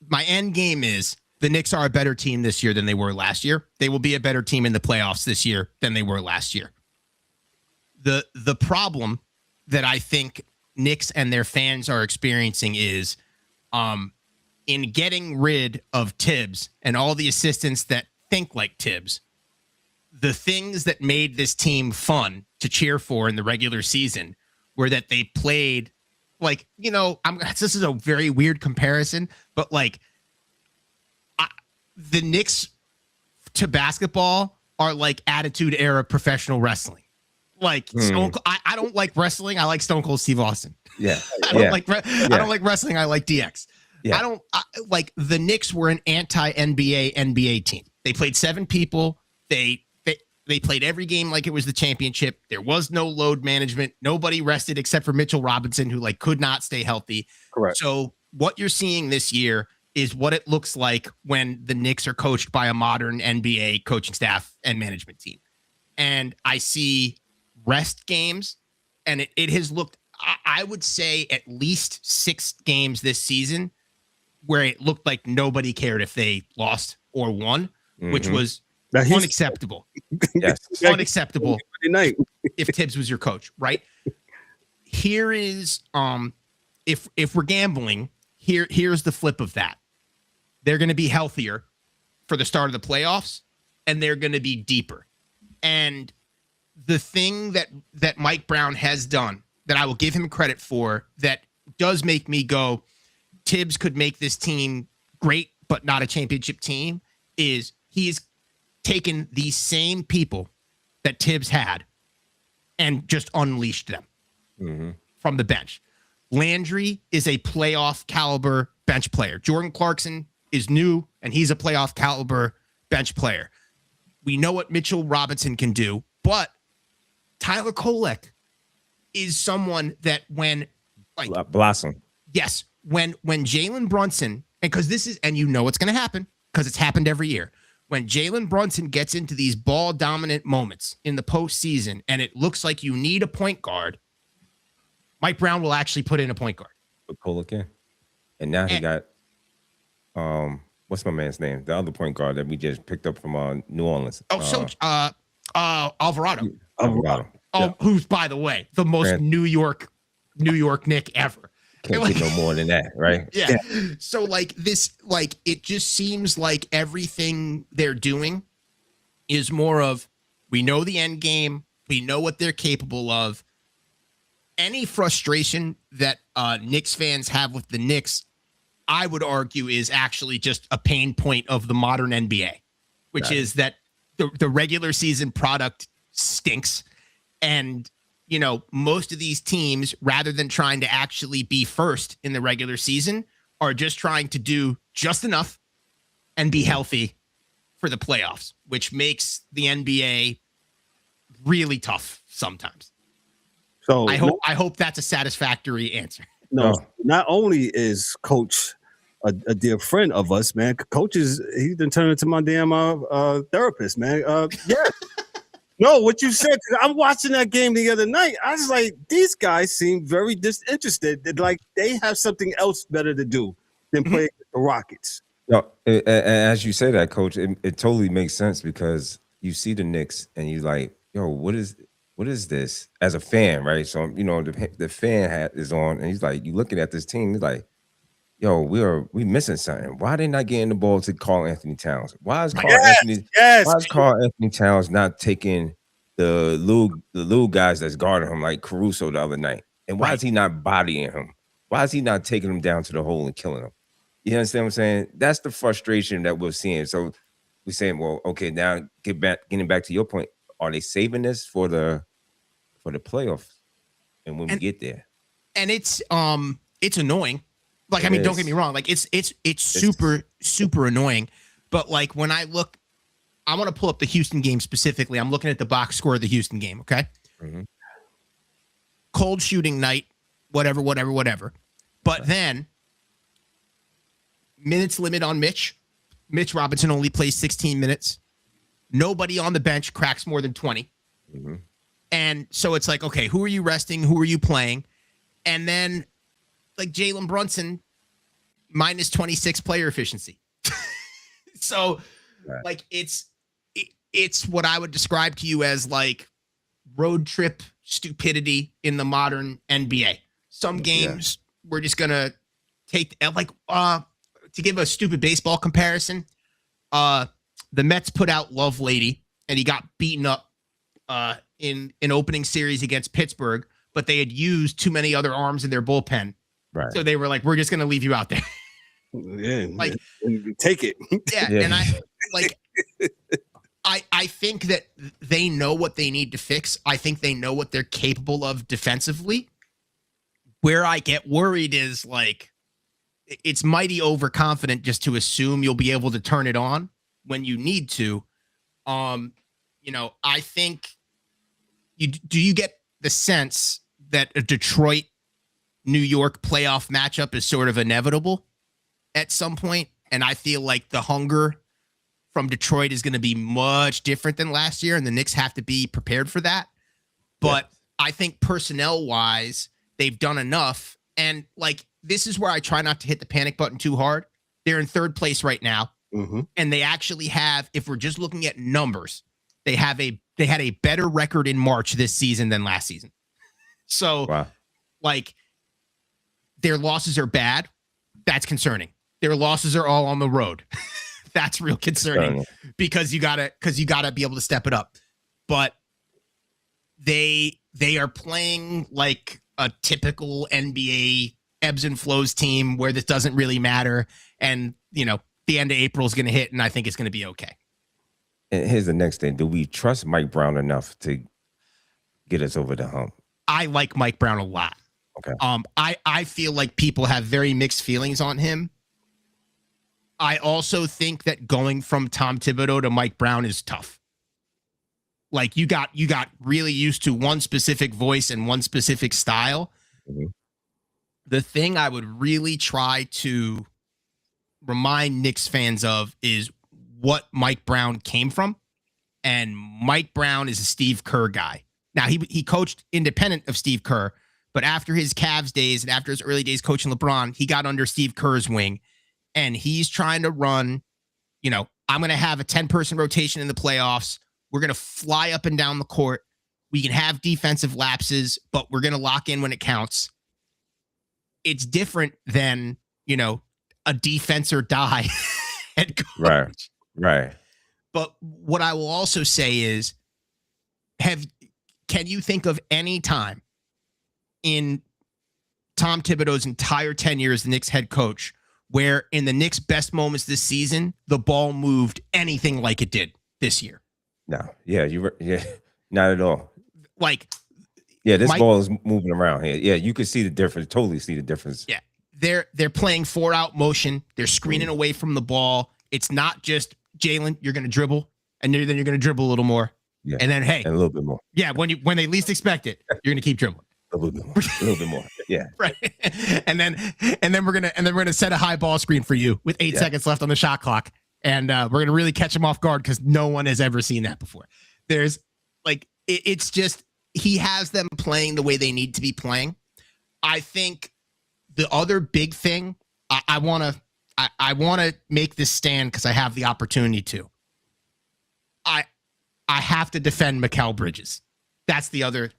My end game is the Knicks are a better team this year than they were last year. They will be a better team in the playoffs this year than they were last year. The problem that I think Knicks and their fans are experiencing is in getting rid of Tibbs and all the assistants that think like Tibbs, the things that made this team fun to cheer for in the regular season were that they played like, this is a very weird comparison, but like the Knicks to basketball are like attitude era professional wrestling. Like I don't like wrestling. I like Stone Cold Steve Austin. Yeah. I don't like wrestling. I like DX. Yeah. Like the Knicks were an anti-NBA team. They played 7 people. They played every game like it was the championship. There was no load management. Nobody rested except for Mitchell Robinson, who could not stay healthy. Correct. So what you're seeing this year is what it looks like when the Knicks are coached by a modern NBA coaching staff and management team. And I see rest games, and it has looked, I would say, at least 6 games this season where it looked like nobody cared if they lost or won, which was unacceptable. Yes. Unacceptable if Tibbs was your coach, right? Here is if we're gambling, here's the flip of that. They're going to be healthier for the start of the playoffs, and they're going to be deeper. And the thing that Mike Brown has done that I will give him credit for that does make me go, Tibbs could make this team great, but not a championship team, is he's taken these same people that Tibbs had and just unleashed them from the bench. Landry is a playoff caliber bench player. Jordan Clarkson is new, and he's a playoff caliber bench player. We know what Mitchell Robinson can do, but Tyler Kolek is someone that when blossom. Yes, when Jalen Brunson, and because this is, and you know what's going to happen because it's happened every year. When Jalen Brunson gets into these ball dominant moments in the postseason, and it looks like you need a point guard, Mike Brown will actually put in a point guard. Put Kolek in, and now he got what's my man's name? The other point guard that we just picked up from New Orleans. Alvarado. Alvarado. Who's, by the way, the most New York Knick ever. Can't get no more than that, right? Yeah. So like this, like it just seems like everything they're doing is more of, we know the end game, we know what they're capable of. Any frustration that Knicks fans have with the Knicks, I would argue, is actually just a pain point of the modern NBA, which is that the regular season product stinks. And, you know, most of these teams, rather than trying to actually be first in the regular season, are just trying to do just enough and be healthy for the playoffs, which makes the NBA really tough sometimes. So I hope that's a satisfactory answer. No, not only is Coach a dear friend of us, man. Coach he's been turning into my damn therapist, man. Yeah. No, what you said, 'cause I'm watching that game the other night. I was like, these guys seem very disinterested. Like they have something else better to do than play the Rockets. No, as you say that, Coach, it totally makes sense because you see the Knicks and you like, yo, what is this as a fan, right? So, you know, the fan hat is on and he's like, you looking at this team, he's like, yo, we missing something. Why they not getting the ball to Karl Anthony Towns? Why is Karl Anthony Towns not taking the little guys that's guarding him like Caruso the other night? And why is he not bodying him? Why is he not taking him down to the hole and killing him? You understand what I'm saying? That's the frustration that we're seeing. So we're saying, well, okay, now getting back to your point, are they saving this for the playoffs and when we get there? And it's annoying. Like, I mean, don't get me wrong. Like, it's super annoying. But like when I look, I want to pull up the Houston game specifically. I'm looking at the box score of the Houston game. Okay. Mm-hmm. Cold shooting night, whatever. But then minutes limit on Mitch. Mitch Robinson only plays 16 minutes. Nobody on the bench cracks more than 20. Mm-hmm. And so it's like, okay, who are you resting? Who are you playing? And then like Jalen Brunson, minus 26 player efficiency. So like it's what I would describe to you as like road trip stupidity in the modern NBA. Some games we're just gonna take like to give a stupid baseball comparison. The Mets put out Love Lady and he got beaten up in an opening series against Pittsburgh, but they had used too many other arms in their bullpen. Right. So they were like, we're just going to leave you out there. Yeah. Like, take it. Yeah. And I think that they know what they need to fix. I think they know what they're capable of defensively. Where I get worried is like, it's mighty overconfident just to assume you'll be able to turn it on when you need to. You know, I think do you get the sense that a Detroit New York playoff matchup is sort of inevitable at some point? And I feel like the hunger from Detroit is going to be much different than last year, and the Knicks have to be prepared for that. But I think personnel wise, they've done enough. And like, this is where I try not to hit the panic button too hard. They're in third place right now. Mm-hmm. And they actually have, if we're just looking at numbers, they had a better record in March this season than last season. So like, their losses are bad. That's concerning. Their losses are all on the road. That's real concerning because you gotta be able to step it up. But they are playing like a typical NBA ebbs and flows team where this doesn't really matter. And, you know, the end of April is going to hit and I think it's going to be okay. And here's the next thing. Do we trust Mike Brown enough to get us over the hump? I like Mike Brown a lot. Okay. I feel like people have very mixed feelings on him. I also think that going from Tom Thibodeau to Mike Brown is tough. Like you got really used to one specific voice and one specific style. Mm-hmm. The thing I would really try to remind Knicks fans of is what Mike Brown came from. And Mike Brown is a Steve Kerr guy. Now he coached independent of Steve Kerr, but after his Cavs days and after his early days coaching LeBron, he got under Steve Kerr's wing. and he's trying to run, I'm going to have a 10-person rotation in the playoffs. We're going to fly up and down the court. We can have defensive lapses, but we're going to lock in when it counts. It's different than, a defense or die head coach. Right. But what I will also say is, can you think of any time in Tom Thibodeau's entire tenure as the Knicks head coach where in the Knicks' best moments this season, the ball moved anything like it did this year? No. Yeah, not at all. This ball is moving around here. Yeah, you can see the difference. Totally see the difference. Yeah. They're playing 4-out motion. They're screening away from the ball. It's not just Jalen, you're going to dribble, and then you're going to dribble a little more. Yeah. And then, hey. And a little bit more. Yeah, when they least expect it, you're going to keep dribbling. A little bit more. Yeah. Right. And then we're gonna set a high ball screen for you with 8 seconds left on the shot clock. And we're gonna really catch him off guard because no one has ever seen that before. There's it's just he has them playing the way they need to be playing. I think the other big thing I wanna make this stand because I have the opportunity to. I have to defend Mikhail Bridges. That's the other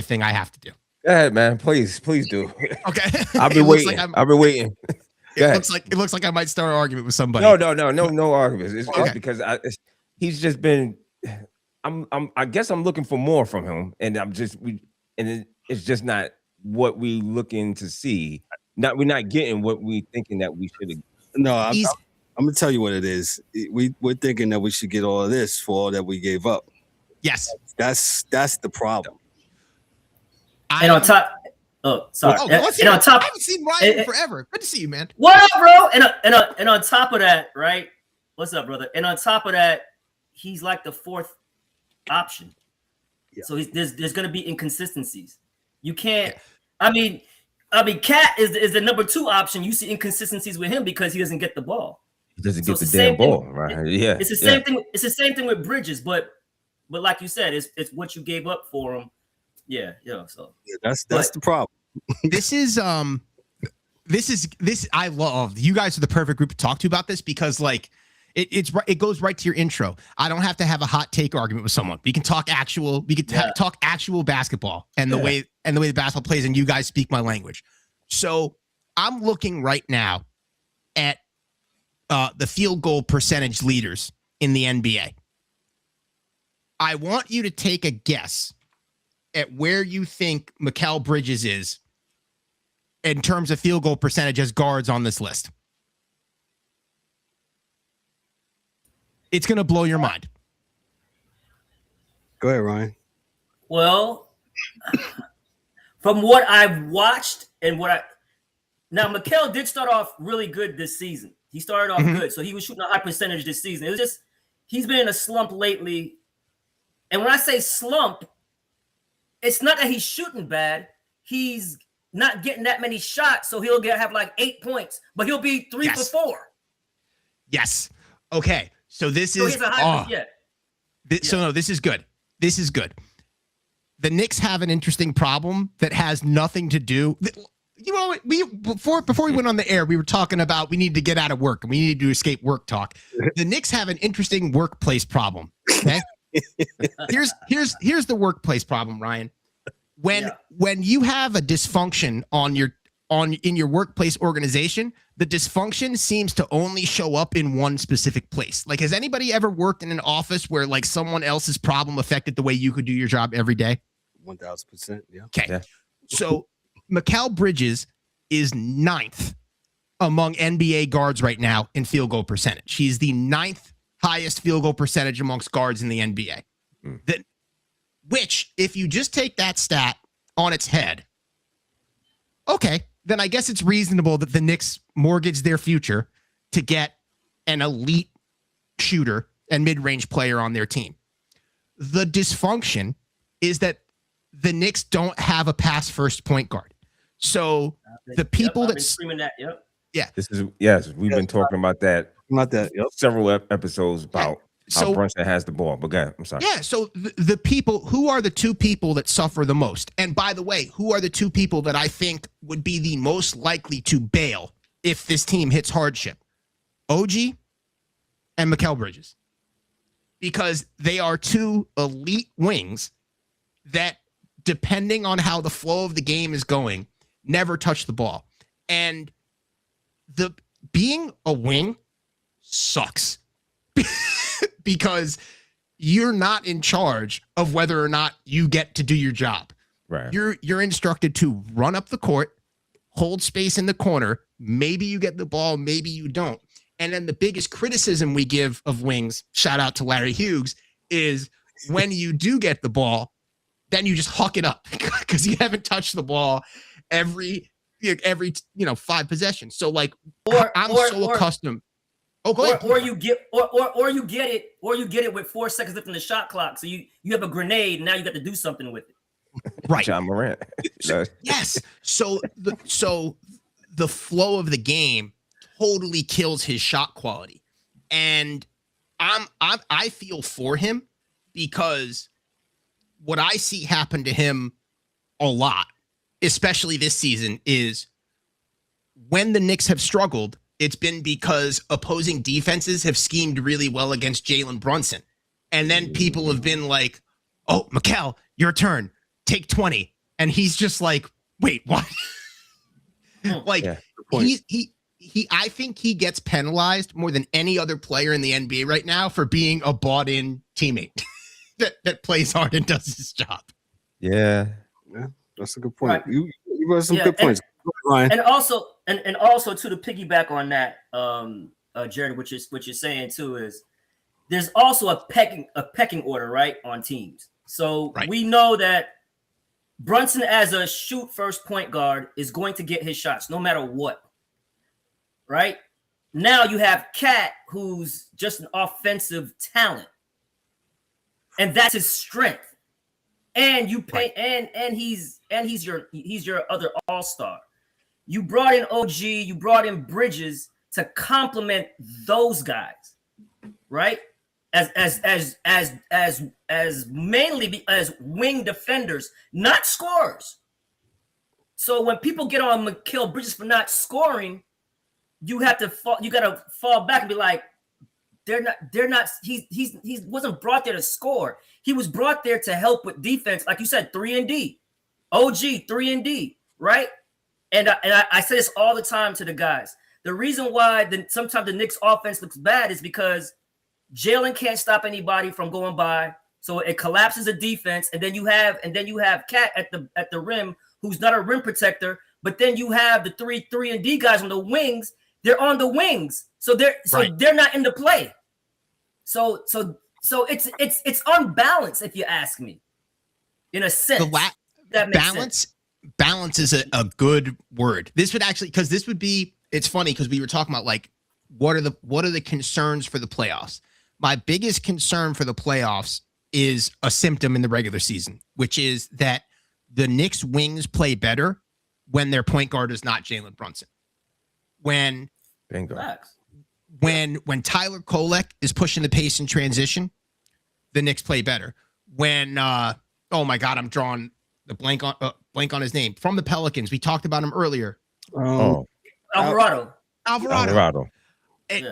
thing I have to do. Go ahead, man. Please do. Okay. I've been waiting. I've been waiting. It looks like I might start an argument with somebody. No arguments. It's because he's just been. I guess I'm looking for more from him, and it's just not what we looking to see. We're not getting what we thinking that we should have. No, I'm gonna tell you what it is. We're thinking that we should get all of this for all that we gave up. Yes, that's the problem. And on top, sorry. Oh, and on top, I haven't seen Ryan in forever. Good to see you, man. What up, bro? And on top of that, right? What's up, brother? And on top of that, he's like the fourth option. Yeah. So there's going to be inconsistencies. You can't. Yeah. I mean, Cat is the number 2 option. You see inconsistencies with him because he doesn't get the ball. He doesn't get the damn ball, right? Yeah. It's the same thing. It's the same thing with Bridges, but like you said, it's what you gave up for him. Yeah. So that's the problem. This I love. You guys are the perfect group to talk to about this because it goes right to your intro. I don't have to have a hot take argument with someone. We can talk actual basketball and the way the basketball plays, and you guys speak my language. So I'm looking right now at the field goal percentage leaders in the NBA. I want you to take a guess at where you think Mikhail Bridges is in terms of field goal percentage as guards on this list. It's going to blow your mind. Go ahead, Ryan. Well, from what I've watched and now Mikhail did start off really good this season. He started off good, so he was shooting a high percentage this season. It was just he's been in a slump lately. And when I say slump, it's not that he's shooting bad. He's not getting that many shots, so he'll have like 8 points, but he'll be 3 for 4. Yes. Okay. So this is this is good. This is good. The Knicks have an interesting problem that has nothing to do. Before we went on the air, we were talking about we need to get out of work and we need to escape work talk. The Knicks have an interesting workplace problem. Okay. Here's the workplace problem, Ryan. When you have a dysfunction in your workplace organization, the dysfunction seems to only show up in one specific place. Like, has anybody ever worked in an office where like someone else's problem affected the way you could do your job every day? 1000%. Yeah. Okay. Yeah. So Mikhail Bridges is 9th among NBA guards right now in field goal percentage. He's the 9th highest field goal percentage amongst guards in the NBA. Which, if you just take that stat on its head, okay, then I guess it's reasonable that the Knicks mortgage their future to get an elite shooter and mid-range player on their team. The dysfunction is that the Knicks don't have a pass-first point guard. So the people that screaming that, yeah, we've been talking about that. Several episodes about how Brunson has the ball. But go ahead, I'm sorry. Yeah, so the people, who are the 2 people that suffer the most? And by the way, who are the 2 people that I think would be the most likely to bail if this team hits hardship? OG and Mikhail Bridges, because they are two elite wings that, depending on how the flow of the game is going, never touch the ball. And being a wing sucks because you're not in charge of whether or not you get to do your job. Right. You're instructed to run up the court, hold space in the corner. Maybe you get the ball, maybe you don't. And then the biggest criticism we give of wings, shout out to Larry Hughes, is when you do get the ball, then you just huck it up because you haven't touched the ball every 5 possessions. So like, I'm so accustomed. Oh, go ahead. Or you get it with 4 seconds left in the shot clock. So you have a grenade and now you got to do something with it. Right. John Morant. Yes. So the flow of the game totally kills his shot quality. And I feel for him because what I see happen to him a lot, especially this season, is when the Knicks have struggled, it's been because opposing defenses have schemed really well against Jalen Brunson. And then people have been like, oh, Mikhail, your turn. Take 20. And he's just like, wait, what? Like, Yeah, I think he gets penalized more than any other player in the NBA right now for being a bought-in teammate that plays hard and does his job. Yeah. Yeah, that's a good point. Right. You got some good points, Ryan. And also to the piggyback on that, Jared, what you're saying too is there's also a pecking order, right, on teams. So we know that Brunson, as a shoot first point guard, is going to get his shots no matter what. Right? Now you have Cat, who's just an offensive talent. And that's his strength. And you pay and he's your other all-star. You brought in OG, you brought in Bridges to complement those guys, right? As mainly as wing defenders, not scorers. So when people get on Mikhail Bridges for not scoring, you got to fall back and be like, he wasn't brought there to score. He was brought there to help with defense, like you said, 3-and-D. OG 3-and-D, right? And I say this all the time to the guys. The reason why sometimes the Knicks offense looks bad is because Jalen can't stop anybody from going by, so it collapses the defense. And then you have Cat at the rim, who's not a rim protector. But then you have the 3-and-D guys on the wings. They're on the wings, so they're not in the play. So it's unbalanced, if you ask me, in a sense. That makes sense. Balance is a good word. This would actually, because this would be, it's funny because we were talking about like what are the concerns for the playoffs. My biggest concern for the playoffs is a symptom in the regular season, which is that the Knicks wings play better when their point guard is not Jalen Brunson. When Tyler Kolek is pushing the pace in transition, the Knicks play better. When oh my God, I'm drawing the blank on his name from the Pelicans. We talked about him earlier. Alvarado.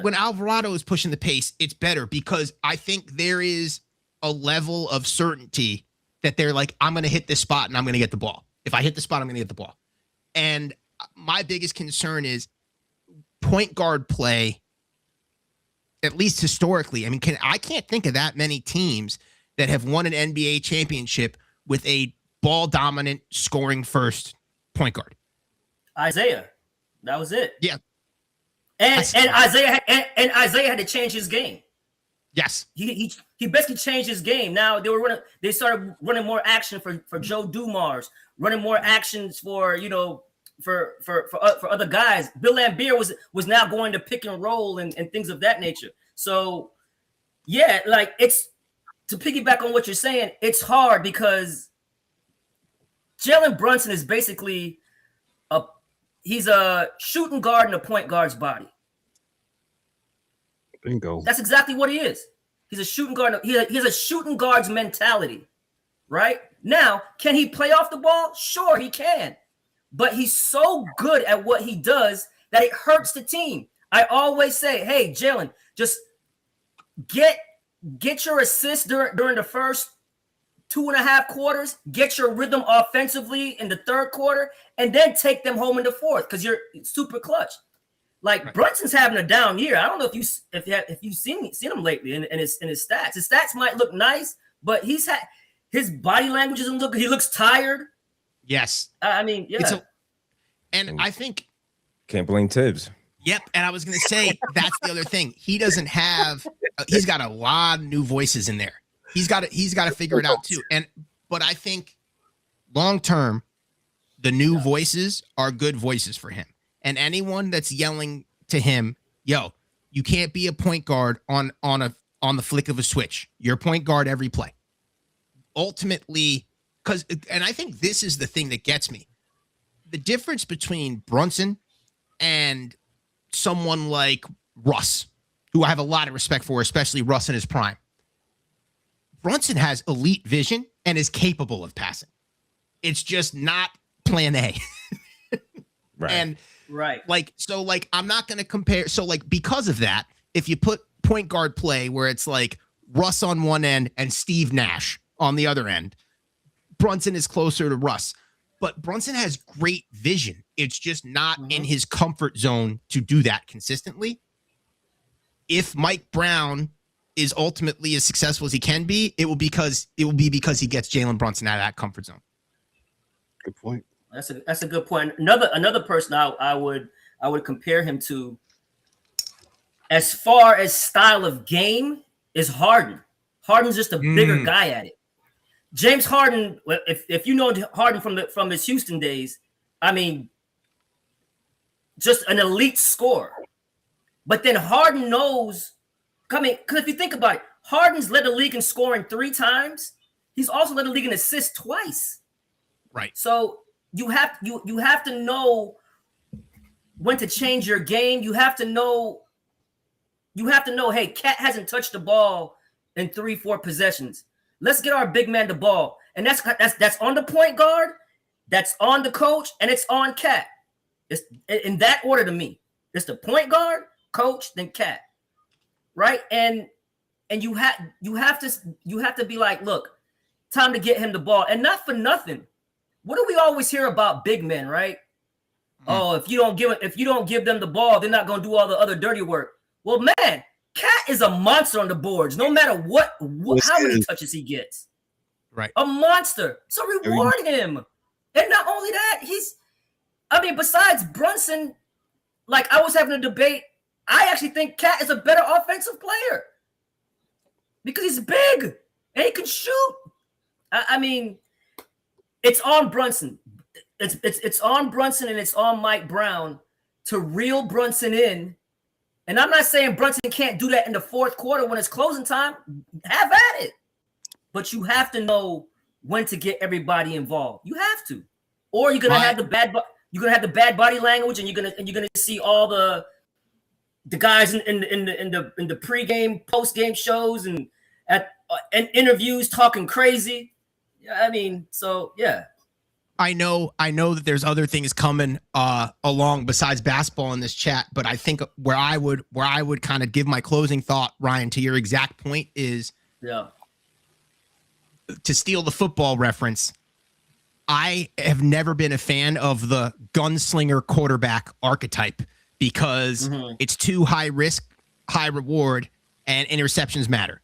When Alvarado is pushing the pace, it's better because I think there is a level of certainty that they're like, I'm going to hit this spot and I'm going to get the ball. If I hit the spot, I'm going to get the ball. And my biggest concern is point guard play, at least historically. I mean, I can't think of that many teams that have won an NBA championship with a ball dominant scoring first point guard. Isaiah. That was it. Yeah. And Isaiah had to change his game. Yes. He basically changed his game. Now they started running more action for Joe Dumars, running more actions for other guys. Bill Laimbeer was now going to pick and roll and things of that nature. So yeah, like it's to piggyback on what you're saying, it's hard because Jalen Brunson is basically he's a shooting guard in a point guard's body. Bingo. That's exactly what he is. He's a shooting guard. He has a shooting guard's mentality, right? Now, can he play off the ball? Sure, he can. But he's so good at what he does that it hurts the team. I always say, hey, Jalen, just get your assists during the first 2.5 quarters, get your rhythm offensively in the third quarter, and then take them home in the fourth because you're super clutch. Like Brunson's having a down year. I don't know if you've seen him lately in his stats. His stats might look nice, but his body language doesn't look. He looks tired. Yes, I mean, yeah. And I think can't blame Tibbs. Yep, and I was going to say that's the other thing. He doesn't have. He's got a lot of new voices in there. He's got to figure it out too. But I think long term, the new voices are good voices for him. And anyone that's yelling to him, "Yo, you can't be a point guard on the flick of a switch. You're a point guard every play." Ultimately, and I think this is the thing that gets me. The difference between Brunson and someone like Russ, who I have a lot of respect for, especially Russ in his prime. Brunson has elite vision and is capable of passing. It's just not plan A. Right. And right. I'm not going to compare. So because of that, if you put point guard play where it's like Russ on one end and Steve Nash on the other end, Brunson is closer to Russ. But Brunson has great vision. It's just not in his comfort zone to do that consistently. If Mike Brown is ultimately as successful as he can be, it will be because he gets Jalen Brunson out of that comfort zone. Good point. That's a good point. Another person I would compare him to, as far as style of game, is Harden. Harden's just a bigger guy at it. James Harden, if you know Harden from his Houston days, I mean, just an elite scorer. But then Harden knows, because if you think about it, Harden's led the league in scoring 3 times. He's also led the league in assists twice. Right. So you have to know when to change your game. You have to know, hey, Cat hasn't touched the ball in 3-4 possessions. Let's get our big man the ball. And that's on the point guard, that's on the coach, and it's on Cat. It's in that order to me. It's the point guard, coach, then Cat. Right? And you have to be like, look, time to get him the ball. And not for nothing. What do we always hear about big men, right? Oh, if you don't give them the ball, they're not going to do all the other dirty work. Well, man, Cat is a monster on the boards, no matter how many touches he gets. Right. A monster. So reward him. And not only that, besides Brunson, like I was having a debate, I actually think Cat is a better offensive player because he's big and he can shoot. It's on Brunson. It's on Brunson and it's on Mike Brown to reel Brunson in. And I'm not saying Brunson can't do that in the fourth quarter when it's closing time. Have at it. But you have to know when to get everybody involved. You have to. Or you're gonna have the bad body language, and you're gonna see all the guys in the pregame, postgame shows and and interviews talking crazy. Yeah. I know that there's other things coming along besides basketball in this chat, but I think where I would kind of give my closing thought, Ryan, to your exact point is, to steal the football reference, I have never been a fan of the gunslinger quarterback archetype because it's too high risk, high reward, and interceptions matter.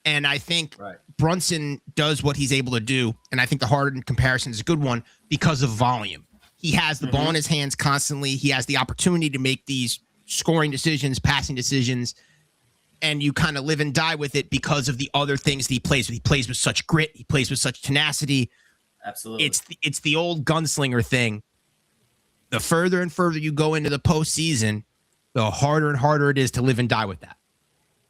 And I think Brunson does what he's able to do, and I think the Harden comparison is a good one because of volume. He has the ball in his hands constantly. He has the opportunity to make these scoring decisions, passing decisions, and you kind of live and die with it because of the other things that he plays with. He plays with such grit. He plays with such tenacity. Absolutely. It's the old gunslinger thing. The further and further you go into the postseason, the harder and harder it is to live and die with that.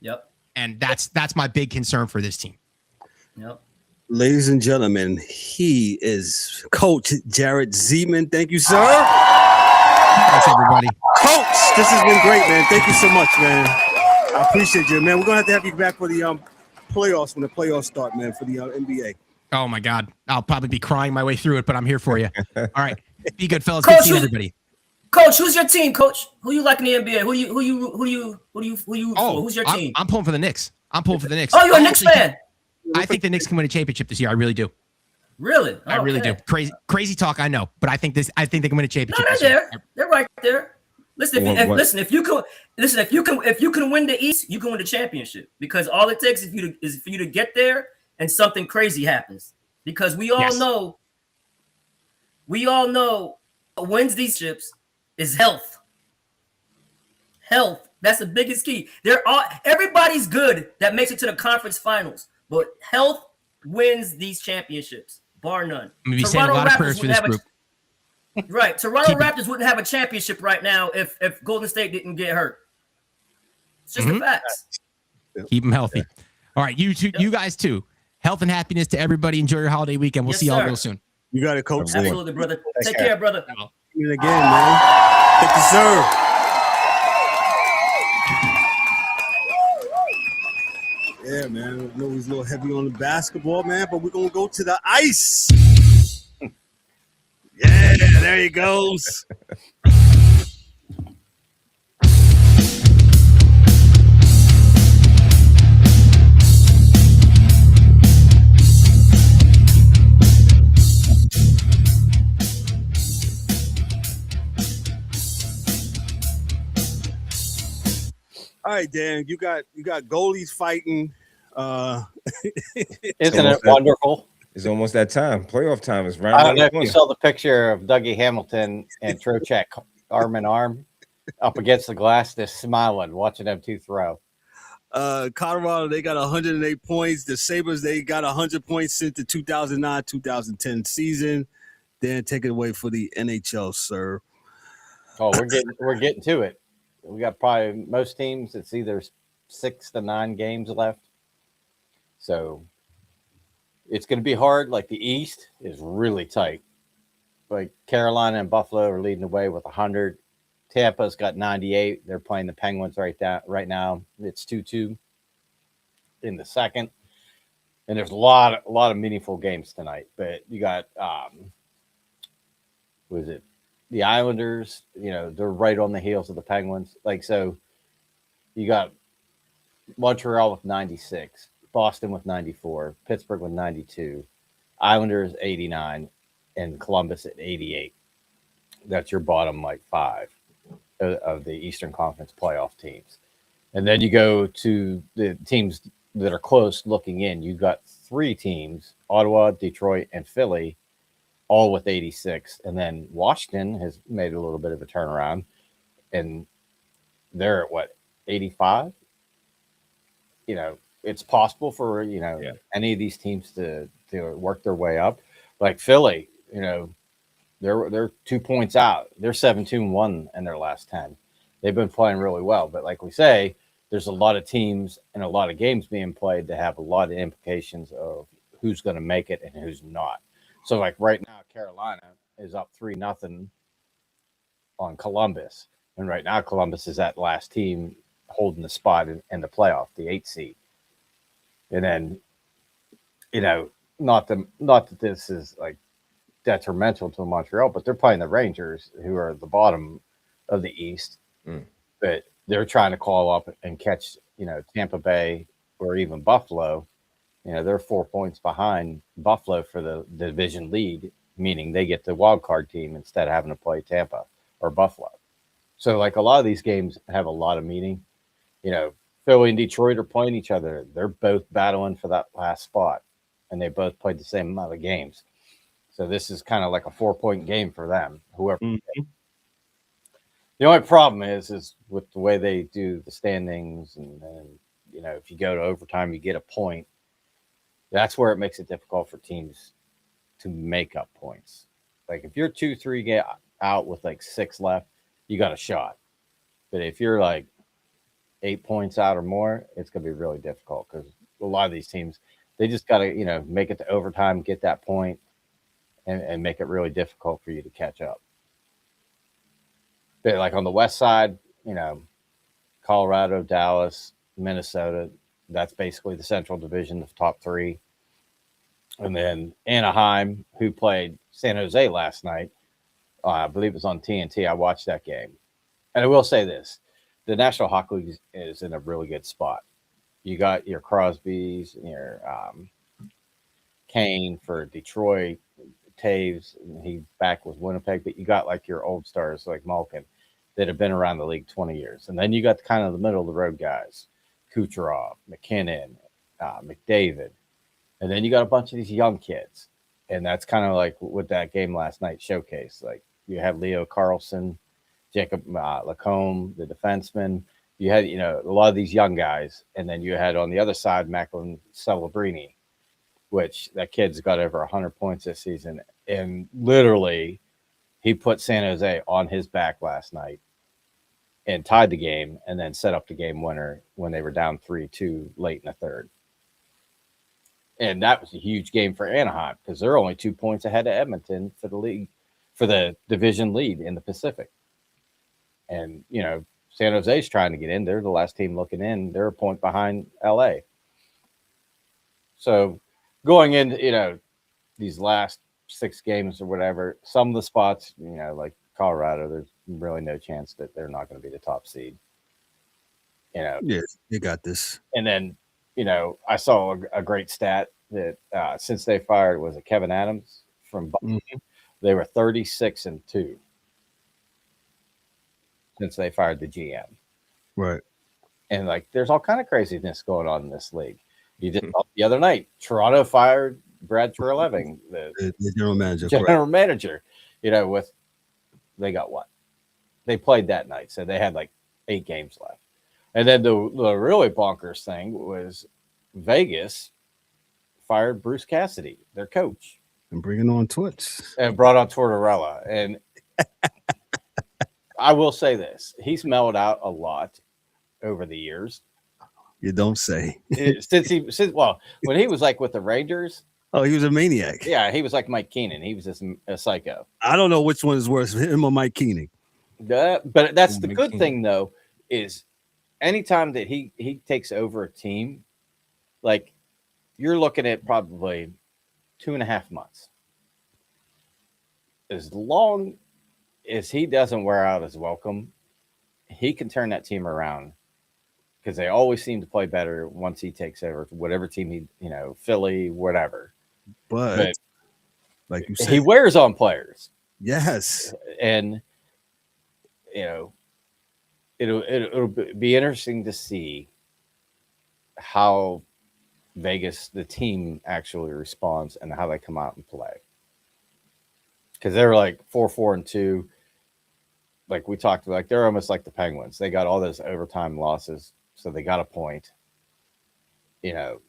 Yep. And that's my big concern for this team. Yep. Ladies and gentlemen, he is Coach Jared Zeidman. Thank you, sir. Thanks, everybody. Coach, this has been great, man. Thank you so much, man. I appreciate you, man. We're going to have you back for the playoffs when the playoffs start, man, for the NBA. Oh, my God. I'll probably be crying my way through it, but I'm here for you. All right. Be good, fellas. Coach, Good seeing everybody. Coach, who's your team, Coach? Who you like in the NBA? Who you for? Who's your team? I'm pulling for the Knicks. I'm pulling for the Knicks. Oh, you're a Knicks fan. I think the Knicks can win a championship this year. I really do. Really? I really do. Crazy talk, I know, but I think they can win a championship. No, they're there. They're right there. Listen, if you can win the East, you can win the championship, because all it takes is for you to get there and something crazy happens. Because we all know what wins these chips is health. Health. That's the biggest key. Everybody's good that makes it to the conference finals, but health wins these championships, bar none. I'm gonna be saying a lot of prayers for this group. Right. Toronto Raptors wouldn't have a championship right now if Golden State didn't get hurt. It's just the facts. Keep them healthy. All right, you guys too. Health and happiness to everybody. Enjoy your holiday weekend. We'll see y'all real soon. You got it, Coach. Absolutely, brother. Take care, brother. You again, man. Thank you, sir. Yeah, man. I know he's a little heavy on the basketball, man, but we're gonna go to the ice. Yeah, there he goes. All right, Dan, you got goalies fighting. Isn't it wonderful? It's almost that time. Playoff time is right. I don't know if you saw the picture of Dougie Hamilton and Trocheck arm in arm up against the glass, just smiling, watching them two throw. Colorado, they got 108 points. The Sabres, they got 100 points since the 2009-2010 season. Dan, take it away for the NHL, sir. Oh, we're getting to it. We got probably most teams, it's either 6 to 9 games left. So it's going to be hard. Like the East is really tight. Like Carolina and Buffalo are leading the way with 100. Tampa's got 98. They're playing the Penguins right now. It's 2-2 in the second. And there's a lot of meaningful games tonight. But you got the Islanders, they're right on the heels of the Penguins. Like, so you got Montreal with 96, Boston with 94, Pittsburgh with 92, Islanders 89, and Columbus at 88. That's your bottom five of the Eastern Conference playoff teams. And then you go to the teams that are close looking in. You've got 3 teams, Ottawa, Detroit, and Philly, all with 86. And then Washington has made a little bit of a turnaround, and they're at 85? It's possible for, any of these teams to work their way up. Like Philly, they're 2 points out. They're 7-2-1 in their last 10. They've been playing really well. But like we say, there's a lot of teams and a lot of games being played that have a lot of implications of who's going to make it and who's not. So like right now, Carolina is up 3-0 on Columbus. And right now, Columbus is that last team holding the spot in the playoff, the 8th seed. And then, not that this is detrimental to Montreal, but they're playing the Rangers, who are at the bottom of the East. But they're trying to call up and catch, Tampa Bay or even Buffalo. They're 4 points behind Buffalo for the division lead, meaning they get the wild card team instead of having to play Tampa or Buffalo. So a lot of these games have a lot of meaning. Philly and Detroit are playing each other. They're both battling for that last spot, and they both played the same amount of games. So this is kind of like a 4-point game for them, whoever. Mm-hmm. The only problem is with the way they do the standings, and if you go to overtime, you get a point. That's where it makes it difficult for teams to make up points. Like if you're 2-3 get out with 6 left, you got a shot. But if you're 8 points out or more, it's going to be really difficult, because a lot of these teams, they just got to, make it to overtime, get that point, and make it really difficult for you to catch up. But on the West side, Colorado, Dallas, Minnesota, that's basically the Central Division, the top 3. And then Anaheim, who played San Jose last night, I believe it was on TNT. I watched that game. And I will say this. The National Hockey League is in a really good spot. You got your Crosbys, your Kane for Detroit, Taves, he's back with Winnipeg, but you got like your old stars like Malkin that have been around the league 20 years. And then you got kind of the middle of the road guys, Kucherov, McKinnon, McDavid. And then you got a bunch of these young kids. And that's kind of like what that game last night showcased. Like you have Leo Carlson, Jacob Lacombe, the defenseman. You had, a lot of these young guys. And then you had on the other side, Macklin Celebrini, which that kid's got over 100 points this season. And literally, he put San Jose on his back last night and tied the game and then set up the game winner when they were down 3-2 late in the third. And that was a huge game for Anaheim because they're only 2 points ahead of Edmonton for the league, for the division lead in the Pacific. And, San Jose's trying to get in. They're the last team looking in. They're a point behind LA. So going into, these last 6 games or whatever, some of the spots, like Colorado, there's really no chance that they're not going to be the top seed. Yeah, you got this. And then, I saw a great stat that since they fired, was it Kevin Adams from Buffalo? They were 36-2 since they fired the GM. Right. And like, there's all kind of craziness going on in this league. You just the other night, Toronto fired Brad Treliving, the general manager. General manager. They got what? They played that night, so they had like 8 games left. And then the really bonkers thing was Vegas fired Bruce Cassidy, their coach, and bringing on Twitch and brought on Tortorella. And I will say this: he's mellowed out a lot over the years. You don't say. When he was like with the Rangers. Oh, he was a maniac. Yeah, he was like Mike Keenan. He was just a psycho. I don't know which one is worse, him or Mike Keenan. But that's the good thing, though, is anytime that he takes over a team, like you're looking at probably 2.5 months. As long as he doesn't wear out his welcome, he can turn that team around because they always seem to play better once he takes over, whatever team Philly, whatever. But like you said, he wears on players. Yes. And, it'll be interesting to see how Vegas, the team, actually responds and how they come out and play. Because they're like 4-4-2. Like we talked about, like they're almost like the Penguins. They got all those overtime losses, so they got a point. And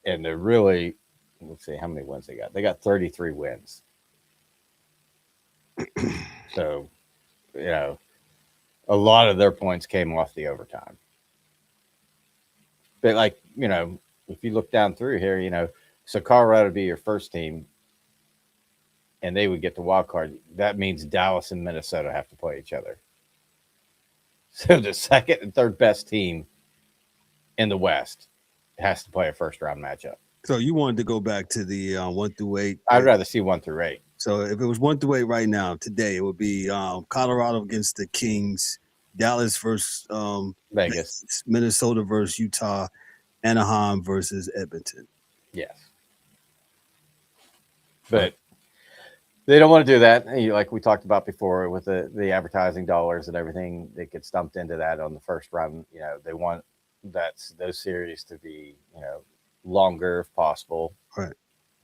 they're really, let's see how many wins they got. They got 33 wins. So, a lot of their points came off the overtime. But like, if you look down through here, so Colorado would be your first team and they would get the wild card. That means Dallas and Minnesota have to play each other. So the second and third best team in the West has to play a first round matchup. So you wanted to go back to the 1 through 8. I'd rather see 1 through 8. So if it was 1 through 8 right now, today, it would be Colorado against the Kings, Dallas versus Vegas, Minnesota versus Utah, Anaheim versus Edmonton. Yes. But they don't want to do that. Like we talked about before with the advertising dollars and everything, they get stumped into that on the first round. They want those series to be, longer if possible. Right.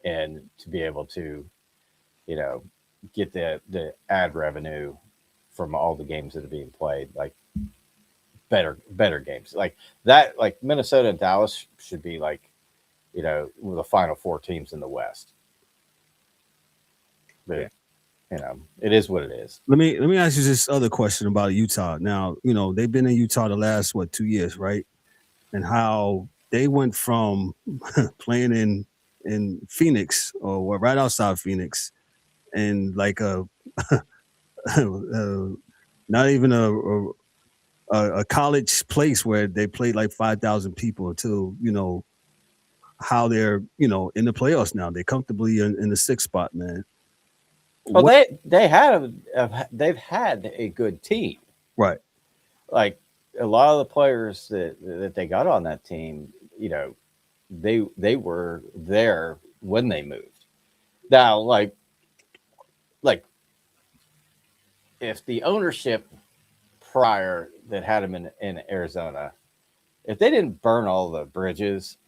And to be able to, get the ad revenue from all the games that are being played, like better games like that. Like Minnesota and Dallas should be like, the final 4 teams in the West. But it is what it is. Let me ask you this other question about Utah. Now, they've been in Utah the last 2 years, right? And how they went from playing in Phoenix or right outside Phoenix, and like not even a college place where they played like 5,000 people to how they're in the playoffs now. They're comfortably in the 6th spot, man. Well, they've had a good team. Right. Like a lot of the players that they got on that team, you know, they were there when they moved. Now, like if the ownership prior that had him in Arizona, if they didn't burn all the bridges,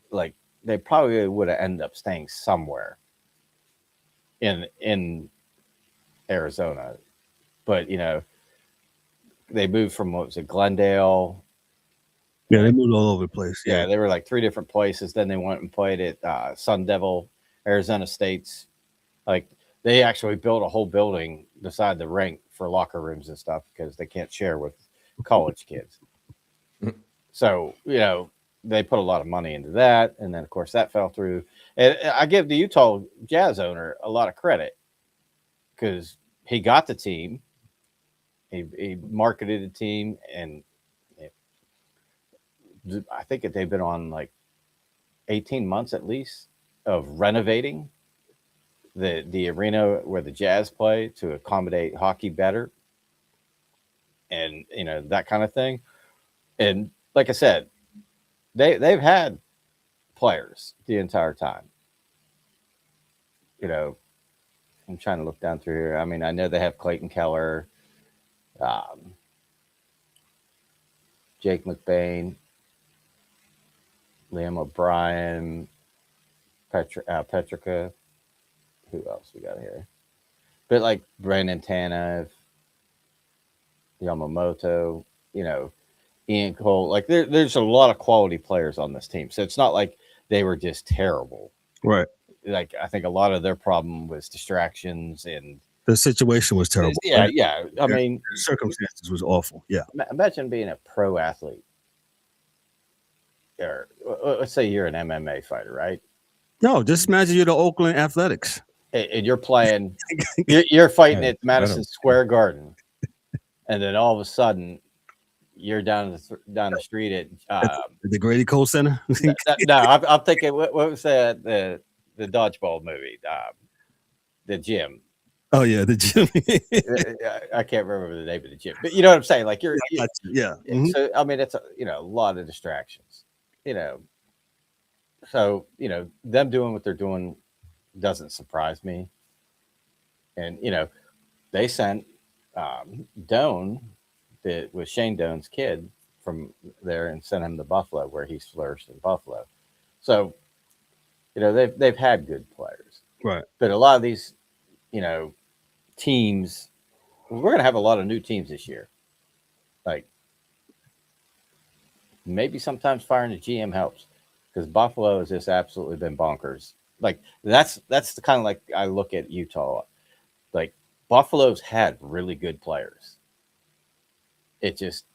like they probably would have ended up staying somewhere in Arizona. But you know, they moved from what was it, Glendale? Yeah, they moved all over the place. Yeah, they were like 3 different places. Then they went and played at Sun Devil, Arizona State's. Like they actually built a whole building beside the rink for locker rooms and stuff because they can't share with college kids. So, you know, they put a lot of money into that. And then, of course, that fell through. And I give the Utah Jazz owner a lot of credit because he got the team. He marketed the team. And I think that they've been on like 18 months at least of renovating the arena where the Jazz play to accommodate hockey better. And, you know, that kind of thing. And like I said, they've had players the entire time. You know, I'm trying to look down through here. I mean, I know they have Clayton Keller, Jake McBain, Liam O'Brien, Petrica. Who else we got here? But like Brandon Tanev, Yamamoto, you know, Ian Cole. Like there's a lot of quality players on this team. So it's not like they were just terrible. Right. Like I think a lot of their problem was distractions and the situation was terrible. Yeah, right? yeah. I mean, the circumstances was awful. Yeah. Imagine being a pro athlete. Or let's say you're an MMA fighter, right? No, just imagine you're the Oakland Athletics. And you're playing, you're fighting at Madison Square Garden, and then all of a sudden, you're down the street at the Grady Cole Center. No, I'm thinking what was that the dodgeball movie, the gym. Oh yeah, the gym. I can't remember the name of the gym, but you know what I'm saying. Like yeah. Mm-hmm. So I mean, it's a lot of distractions. You know, so you know them doing what they're doing doesn't surprise me. And you know, they sent Doan, that was Shane Doan's kid, from there and sent him to Buffalo, where he's flourished in Buffalo. So, you know, they've had good players, right? But a lot of these, you know, teams, we're going to have a lot of new teams this year. Like maybe sometimes firing the GM helps because Buffalo has just absolutely been bonkers. Like that's the kind of like I look at Utah. Like Buffalo's had really good players. It just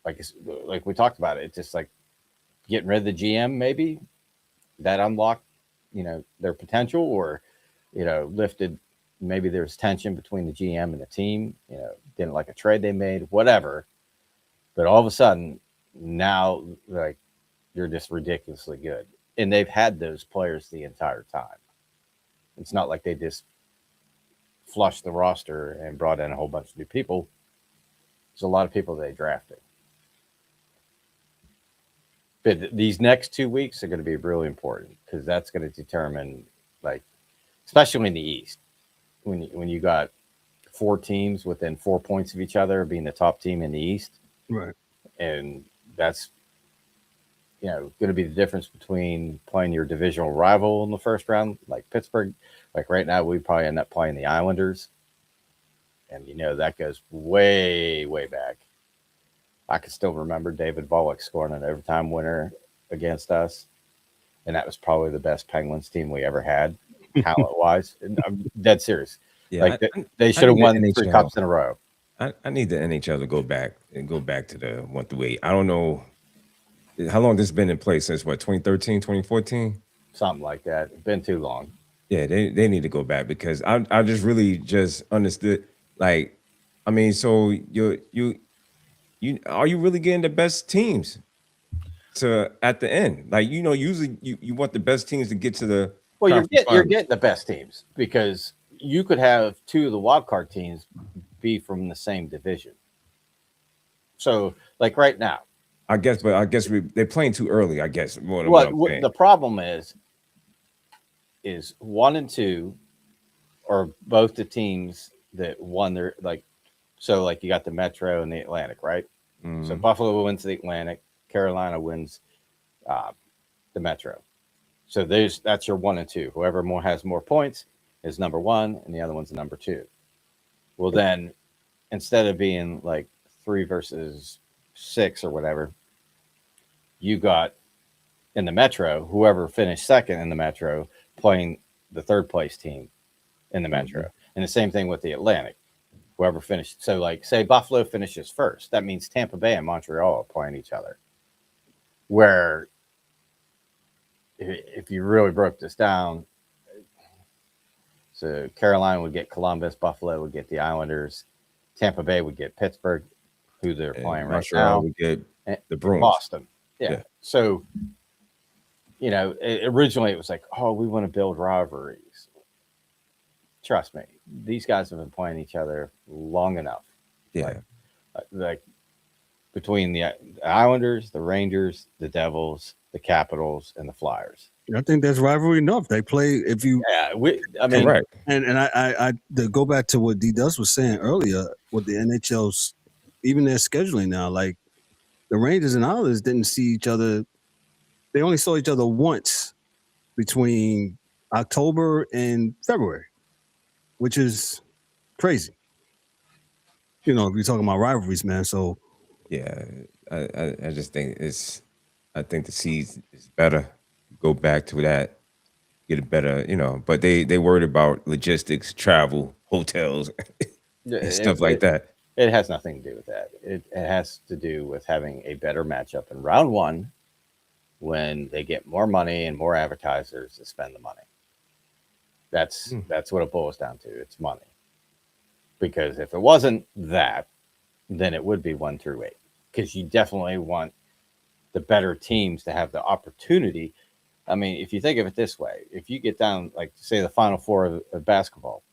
like we talked about it. It's just like getting rid of the GM, maybe that unlocked, you know, their potential, or you know, lifted. Maybe there's tension between the GM and the team. You know, didn't like a trade they made, whatever. But all of a sudden, now like you're just ridiculously good. And they've had those players the entire time. It's not like they just flushed the roster and brought in a whole bunch of new people. There's a lot of people they drafted. But these next 2 weeks are going to be really important because that's going to determine, like, especially in the East, when you got 4 teams within 4 points of each other being the top team in the East. Right. And that's, you know, going to be the difference between playing your divisional rival in the first round, like Pittsburgh. Like right now, we probably end up playing the Islanders. And, you know, that goes way, way back. I can still remember David Volek scoring an overtime winner against us. And that was probably the best Penguins team we ever had, talent-wise. I'm dead serious. Yeah, like they should have won 3 cups in a row. I need the NHL to go back to the 1 through 8. I don't know how long this has been in place since, what, 2013, 2014? Something like that. It's been too long. Yeah, they need to go back because I just really just understood, like, I mean, so you are you really getting the best teams to at the end? Like, usually you want the best teams to get to the well, you're getting the best teams because you could have two of the wild card teams be from the same division. So, like right now, I guess they're playing too early. I guess more than what, what I'm saying. the problem is 1 and 2 are both the teams that won their So, like, you got the Metro and the Atlantic, right? So Buffalo wins the Atlantic, Carolina wins the Metro. So that's your 1 and 2. Whoever has more points is number 1, and the other one's number 2. Well, then instead of being like 3 versus 6 or whatever, you got in the Metro, whoever finished second in the Metro playing the third place team in the Metro, and the same thing with the Atlantic. Whoever finished, so like say Buffalo finishes first, that means Tampa Bay and Montreal are playing each other. Where if you really broke this down, so Carolina would get Columbus, Buffalo would get the Islanders, Tampa Bay would get Pittsburgh, who they're playing right now, would get the Bruins. Boston. Yeah. So, originally it was like, oh, we want to build rivalries. Trust me, these guys have been playing each other long enough. Yeah. Like between the Islanders, the Rangers, the Devils, the Capitals, and the Flyers. I think that's rivalry enough. They play Correct. And I to go back to what D Dust was saying earlier with the NHL's, even their scheduling now, like the Rangers and Islanders didn't see each other. They only saw each other once between October and February, which is crazy. If you're talking about rivalries, man. So yeah, I just think I think the seeds is better. Go back to that, get it better, but they worried about logistics, travel, hotels, and stuff like that. It has nothing to do with that. It has to do with having a better matchup in round 1 when they get more money and more advertisers to spend the money. That's what it boils down to. It's money. Because if it wasn't that, then it would be 1 through 8. Because you definitely want the better teams to have the opportunity. I mean, if you think of it this way, if you get down, like, say, the Final Four of basketball,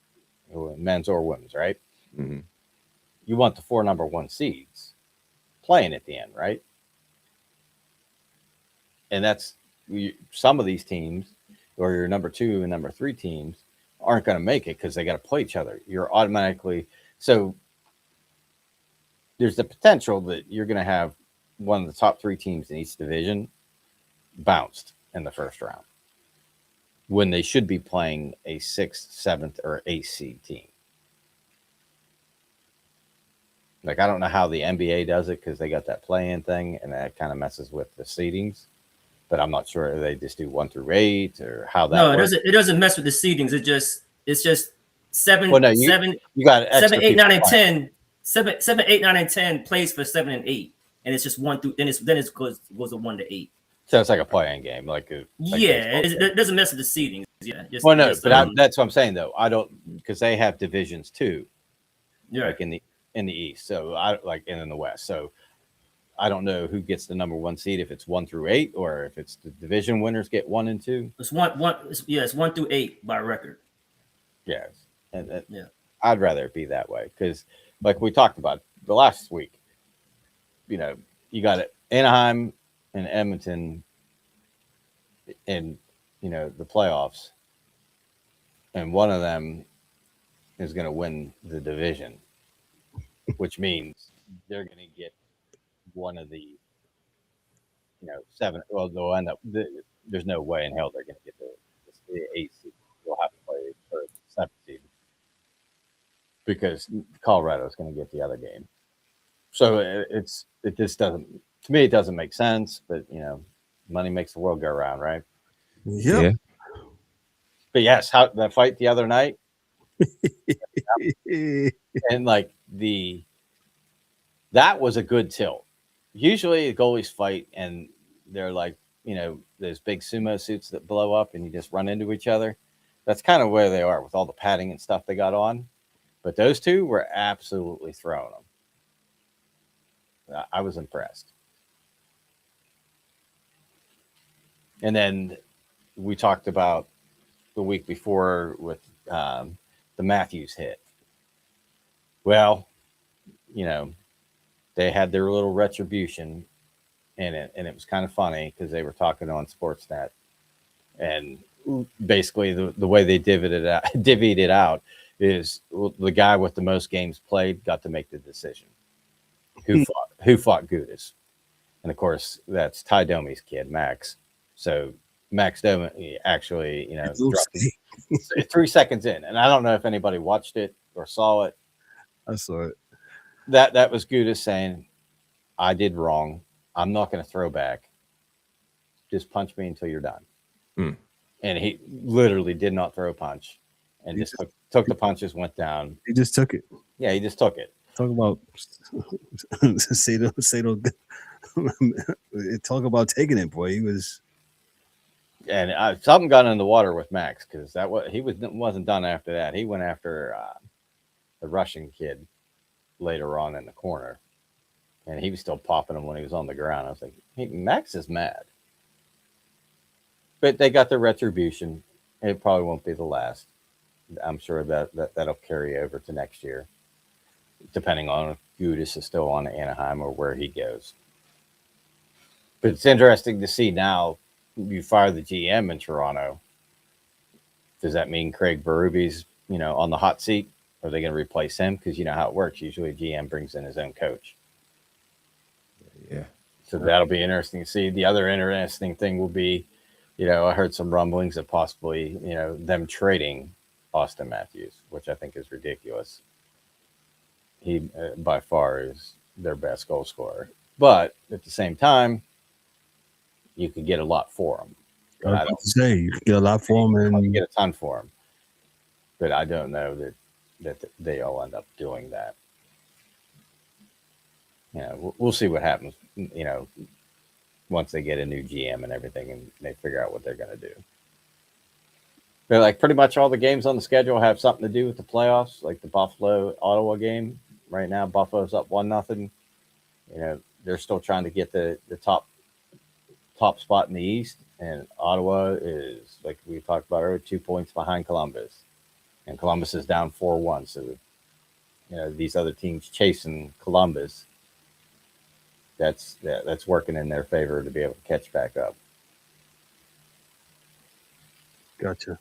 men's or women's, right? Mm-hmm. You want the 4 number 1 seeds playing at the end, right? And that's some of these teams, or your number 2 and number 3 teams, aren't going to make it because they got to play each other. You're automatically so there's the potential that you're going to have one of the top 3 teams in each division bounced in the first round when they should be playing a 6th, 7th, or 8th seed team. Like, I don't know how the NBA does it because they got that play-in thing, and that kind of messes with the seedings. But I'm not sure if they just do 1 through 8 or how that. No, works. it doesn't mess with the seedings. It's just 7, Well, no, 7, you got 7, 8, 9, and playing. 10. 7, 8, 9, and 10 plays for 7 and 8, and it's just 1 through. Then it goes to 1 to 8. So it's like a play-in game, it doesn't mess with the seedings. Yeah. That's what I'm saying though. I don't because they have divisions too. Yeah. Like in the East, so and in the West. So I don't know who gets the number 1 seed, if it's 1 through 8 or if it's the division winners get 1 and 2. It's 1. It's 1 through 8 by record. Yes, and yeah. I'd rather it be that way because, like we talked about the last week, you got Anaheim and Edmonton in the playoffs, and one of them is going to win the division, which means they're going to get one of the 7. Well, they'll end up. There's no way in hell they're going to get the 8th seed. They'll have to play for the 7th seed because Colorado is going to get the other game. So it just doesn't. To me, it doesn't make sense. But money makes the world go around, right? Yep. Yeah. But yes, how that fight the other night, and that was a good tilt. Usually the goalies fight and they're like, those big sumo suits that blow up and you just run into each other. That's kind of where they are with all the padding and stuff they got on. But those two were absolutely throwing them. I was impressed. And then we talked about the week before with the the Matthews hit. Well, they had their little retribution in it, and it was kind of funny because they were talking on Sportsnet, and basically the way they divvied it out is the guy with the most games played got to make the decision who fought Gudis, and of course that's Ty Domi's kid, Max. So Max Domi actually, dropped 3 seconds in, and I don't know if anybody watched it or saw it. I saw it. That was Gudis saying, "I did wrong. I'm not going to throw back. Just punch me until you're done." And he literally did not throw a punch, and just took the punches, went down. He just took it. Yeah, he just took it. Talk about talk about taking it, boy. He was. And something got in the water with Max because he wasn't done after that. He went after the Russian kid later on in the corner, and he was still popping him when he was on the ground. I was like, hey, Max is mad. But they got their retribution. It probably won't be the last. I'm sure that'll carry over to next year, depending on if Gudis is still on Anaheim or where he goes. But it's interesting to see now you fire the GM in Toronto. Does that mean Craig Berube's, on the hot seat? Are they going to replace him? Because you know how it works. Usually a GM brings in his own coach. Yeah. So that'll be interesting to see. The other interesting thing will be, I heard some rumblings of possibly, them trading Austin Matthews, which I think is ridiculous. He, by far, is their best goal scorer. But at the same time, you could get a lot for him. I was about to say, you could get a lot for him. And you get a ton for him. But I don't know that they all end up doing that. We'll see what happens, once they get a new GM and everything and they figure out what they're going to do. But like pretty much all the games on the schedule have something to do with the playoffs, like the Buffalo-Ottawa game. Right now, Buffalo's up 1-0. They're still trying to get the top spot in the East, and Ottawa is, like we talked about earlier, 2 points behind Columbus. And Columbus is down 4-1. So, these other teams chasing Columbus, that's working in their favor to be able to catch back up. Gotcha.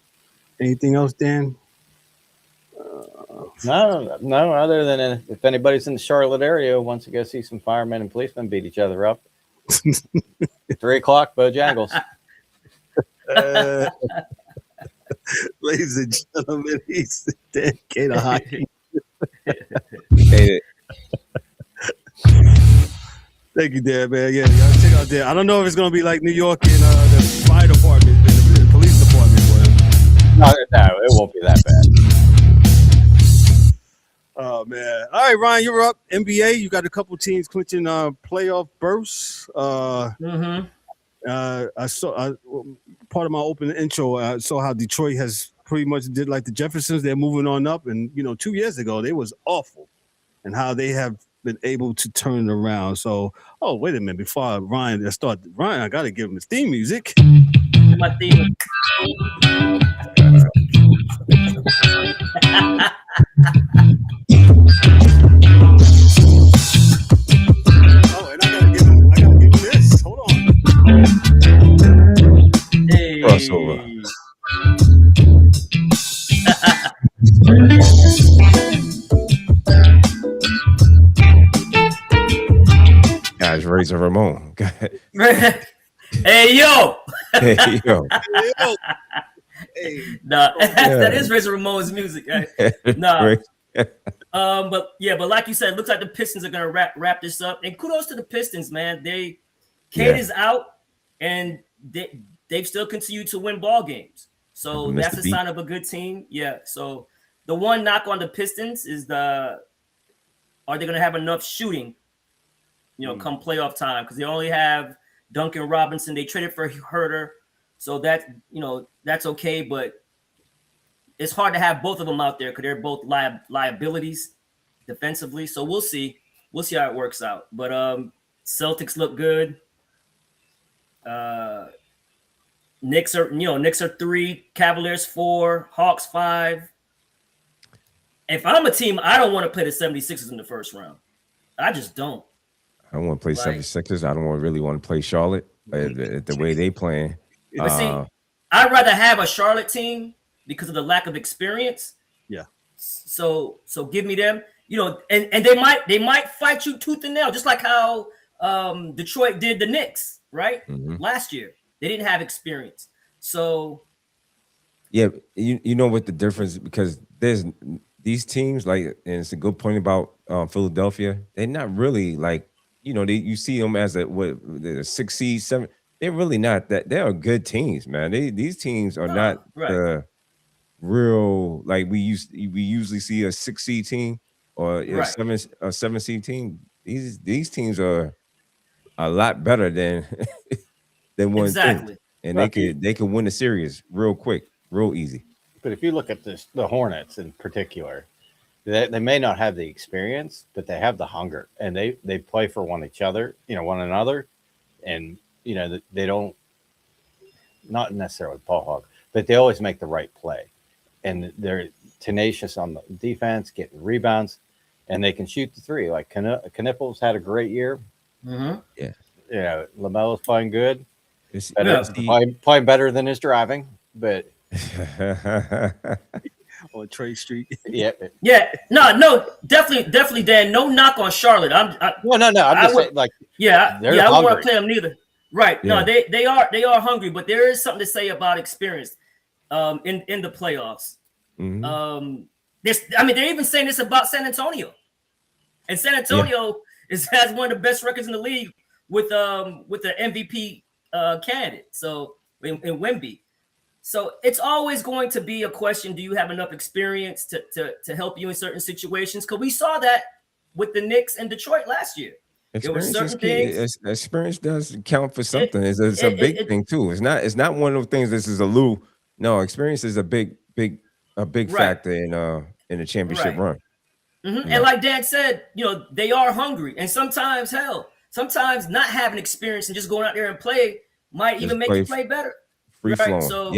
Anything else, Dan? No, other than if anybody's in the Charlotte area wants to go see some firemen and policemen beat each other up. 3:00, Bojangles. Ladies and gentlemen, he's dedicated hockey. Thank you, Dan, man. Yeah, y'all check out there. I don't know if it's gonna be like New York in the fire department, the police department, but no, it won't be that bad. Oh man! All right, Ryan, you're up. NBA, you got a couple teams clinching playoff berths. I saw part of my opening intro. I saw how Detroit has pretty much did like the Jeffersons. They're moving on up, and 2 years ago they was awful, and how they have been able to turn it around. So, wait a minute, before Ryan I got to give him his theme music. My theme. And I gotta give him this. Hold on. Hey. Crossover. Guys, Razor Ramon. Hey yo. Hey, yo. Hey. Nah, that is Razor Ramon's music. Right? Nah. But like you said, it looks like the Pistons are gonna wrap this up. And kudos to the Pistons, man. Cade is out, and they've still continued to win ball games. So that's a sign of a good team. Yeah. So the one knock on the Pistons is are they gonna have enough shooting? Come playoff time, because they only have Duncan Robinson. They traded for Herter, so that's okay. But it's hard to have both of them out there because they're both liabilities defensively. So we'll see how it works out. But Celtics look good. Knicks are 3, Cavaliers 4, Hawks 5. if I'm a team, I don't want to play the 76ers in the first round. I just don't. I don't want to play 76ers. I don't really want to play Charlotte the way they playing. But see, I'd rather have a Charlotte team because of the lack of experience. Yeah. So give me them. You know, and they might fight you tooth and nail, just like how Detroit did the Knicks, right? Last year. They didn't have experience. So yeah, you know what the difference, because there's these teams, like, and it's a good point about Philadelphia. They're not really like, you know, you see them as a 6 seed, 7. They're really not that. They are good teams, man. These teams are not the real, like we usually see a 6 seed team or a 7 seed team. These teams are a lot better than one exactly. thing. And they could win the series real quick, real easy. But if you look at the Hornets in particular, they may not have the experience, but they have the hunger, and they play for one another, and you know they don't, not necessarily ball hog, but they always make the right play, and they're tenacious on the defense, getting rebounds, and they can shoot the three. Like Knippel's had a great year. Mm-hmm. Yeah, you know, LaMelo's playing good, playing playing better than his driving, but. On Trade Street. Yeah. No, definitely, Dan. No knock on Charlotte. I'm just saying, like, I don't want to play them neither. Right. Yeah. No, they are hungry, but there is something to say about experience in the playoffs. Mm-hmm. They're even saying this about San Antonio. And San Antonio has one of the best records in the league with the MVP candidate. So in Wemby. So it's always going to be a question: do you have enough experience to help you in certain situations? Because we saw that with the Knicks and Detroit last year. There were certain things. Experience does count for something. It's a big thing too. It's not one of those things. This is a Lou. No, experience is a big factor in a championship run. Mm-hmm. And like Dan said, you know, they are hungry, and sometimes not having experience and just going out there and play might even make you play better. Free flowing. So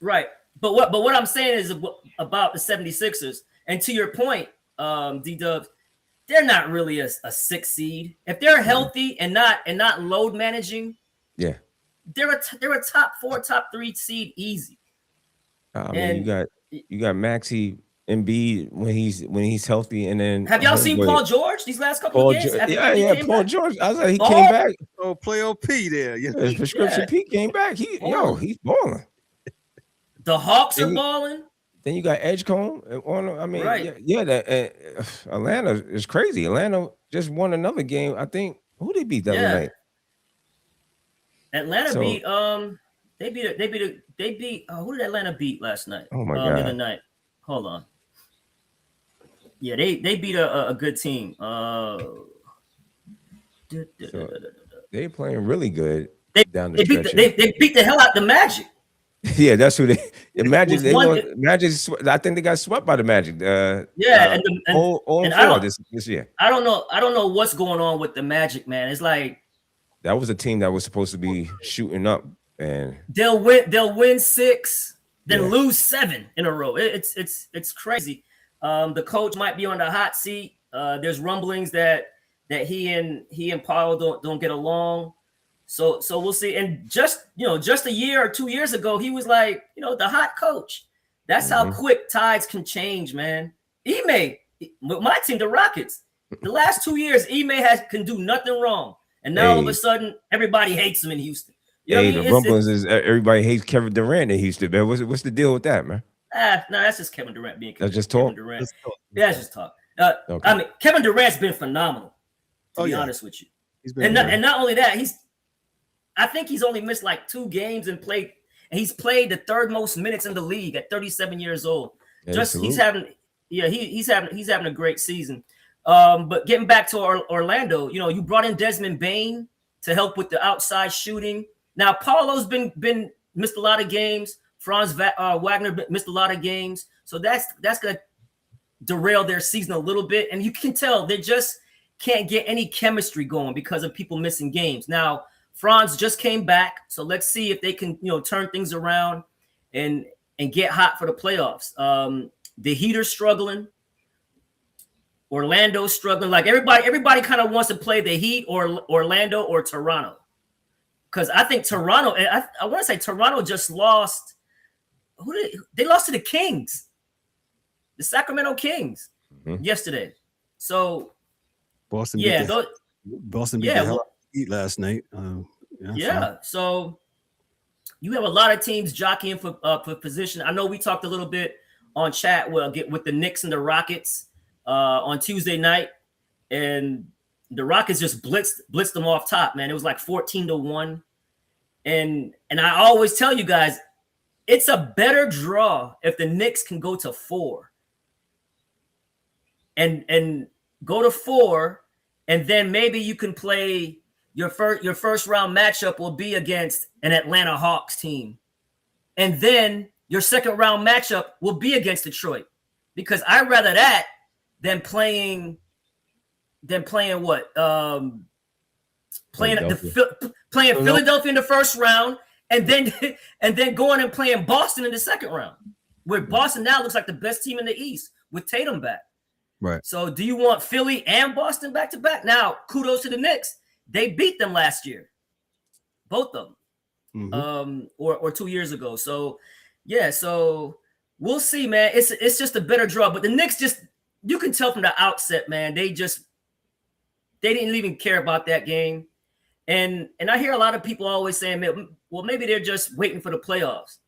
right. But what I'm saying is about the 76ers, and to your point, D-Dubs, they're not really a 6 seed. If they're healthy and not load managing, they're a top 4, top 3 seed easy. You got Maxey, Embiid when he's healthy, and then have y'all seen Paul George these last couple of games? Paul George. I was like, he came back. Oh, play OP there. His prescription P came back. He's balling. The Hawks are balling. Then you got Edgecombe. Atlanta is crazy. Atlanta just won another game. I think who they beat the other night. Atlanta beat who did Atlanta beat last night? Oh my god. The other night. Hold on. Yeah, they beat a good team. They playing really good. They beat the hell out the Magic. Yeah, that's who they. Magic. Magic. I think they got swept by the Magic. And this year. I don't know what's going on with the Magic, man. It's like that was a team that was supposed to be shooting up, and they'll win 6. Then lose 7 in a row. It's crazy. The coach might be on the hot seat. There's rumblings that he and Paul don't get along. So we'll see. And just a year or 2 years ago, he was like, the hot coach. That's how quick tides can change, man. Ime, my team, the Rockets, the last 2 years, Ime can do nothing wrong, and now all of a sudden everybody hates him in Houston. The rumblings is everybody hates Kevin Durant in Houston, man. What's the deal with that, man? No, that's just Kevin Durant being That's just talk. Durant. Yeah, that's just talk. Okay. Kevin Durant's been phenomenal, to be honest with you. And not only that, I think he's only missed like 2 games and he's played the 3rd most minutes in the league at 37 years old. He's having a great season. But getting back to Orlando, you brought in Desmond Bane to help with the outside shooting. Now, Paulo's been missed a lot of games. Franz Wagner missed a lot of games. So that's going to derail their season a little bit. And you can tell they just can't get any chemistry going because of people missing games. Now, Franz just came back. So let's see if they can, turn things around and get hot for the playoffs. The Heat are struggling. Orlando's struggling. Like everybody kind of wants to play the Heat or Orlando or Toronto. Because I think Toronto, and I want to say Toronto just lost. They lost to the Kings, the Sacramento Kings, yesterday. So Boston yeah, beat Boston beat the hell out of the Heat last night. So you have a lot of teams jockeying for position. I know we talked a little bit on chat. We'll get with the Knicks and the Rockets on Tuesday night, and the Rockets just blitzed them off top, man. It was like 14-1. And I always tell you guys, it's a better draw if the Knicks can go to 4. And go to 4, and then maybe you can play your first round matchup will be against an Atlanta Hawks team. And then your second round matchup will be against Detroit. Because I'd rather that than playing what? Playing Philadelphia in the first round, and then going and playing Boston in the second round, where Boston now looks like the best team in the East with Tatum back. Right. So do you want Philly and Boston back to back? Now, kudos to the Knicks. They beat them last year, both of them, or 2 years ago. So yeah, so we'll see, man. It's just a better draw, but the Knicks just, you can tell from the outset, man. They didn't even care about that game. And I hear a lot of people always saying, well, maybe they're just waiting for the playoffs.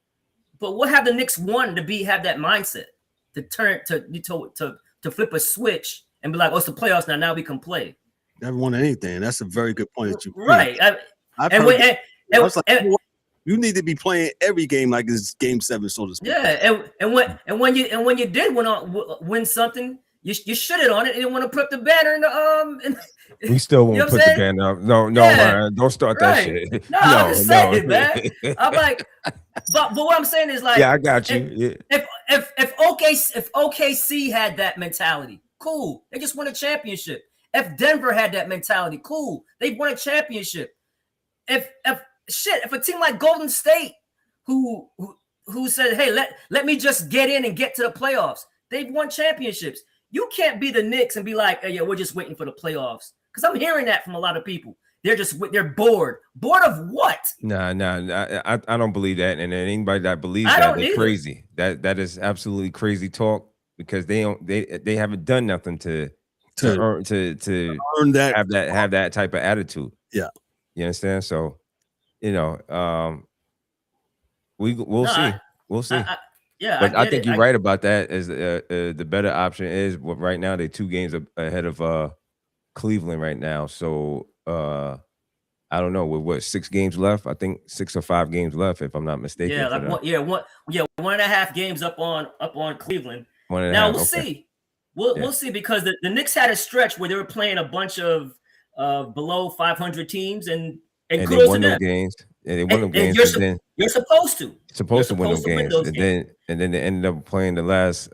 But what have the Knicks won to have that mindset to turn to flip a switch and be like, oh, it's the playoffs now. Now we can play. Never won anything. That's a very good point that you right. You need to be playing every game like it's game 7, so to speak. Yeah, and when you did win something, you should have on it and didn't want to put the banner in the We still won't put the banner up. No, man, don't start that shit. No, I'm just saying, man. I'm like, but what I'm saying is like, yeah, I got you. If OKC had that mentality, cool. They just won a championship. If Denver had that mentality, cool. They won a championship. If a team like Golden State, who said, hey, let me just get in and get to the playoffs, they've won championships. You can't be the Knicks and be like, hey, yeah, we're just waiting for the playoffs. Because I'm hearing that from a lot of people. They're bored. Bored of what? Nah, I don't believe that. And anybody that believes that, they're crazy. That is absolutely crazy talk, because they haven't done nothing to earn that, have that type of attitude. Yeah. You understand? So, we'll see. We'll see. But I think you're right about that. As the better option is, right now they're 2 games ahead of Cleveland right now. So I don't know, with 6 games left. I think 6 or 5 games left, if I'm not mistaken. Yeah, like 1.5 games up on Cleveland. Now we'll see. We'll see, because the Knicks had a stretch where they were playing a bunch of below 500 teams, and they won those games. And they won them games. You're supposed to win those games. And then they ended up playing the last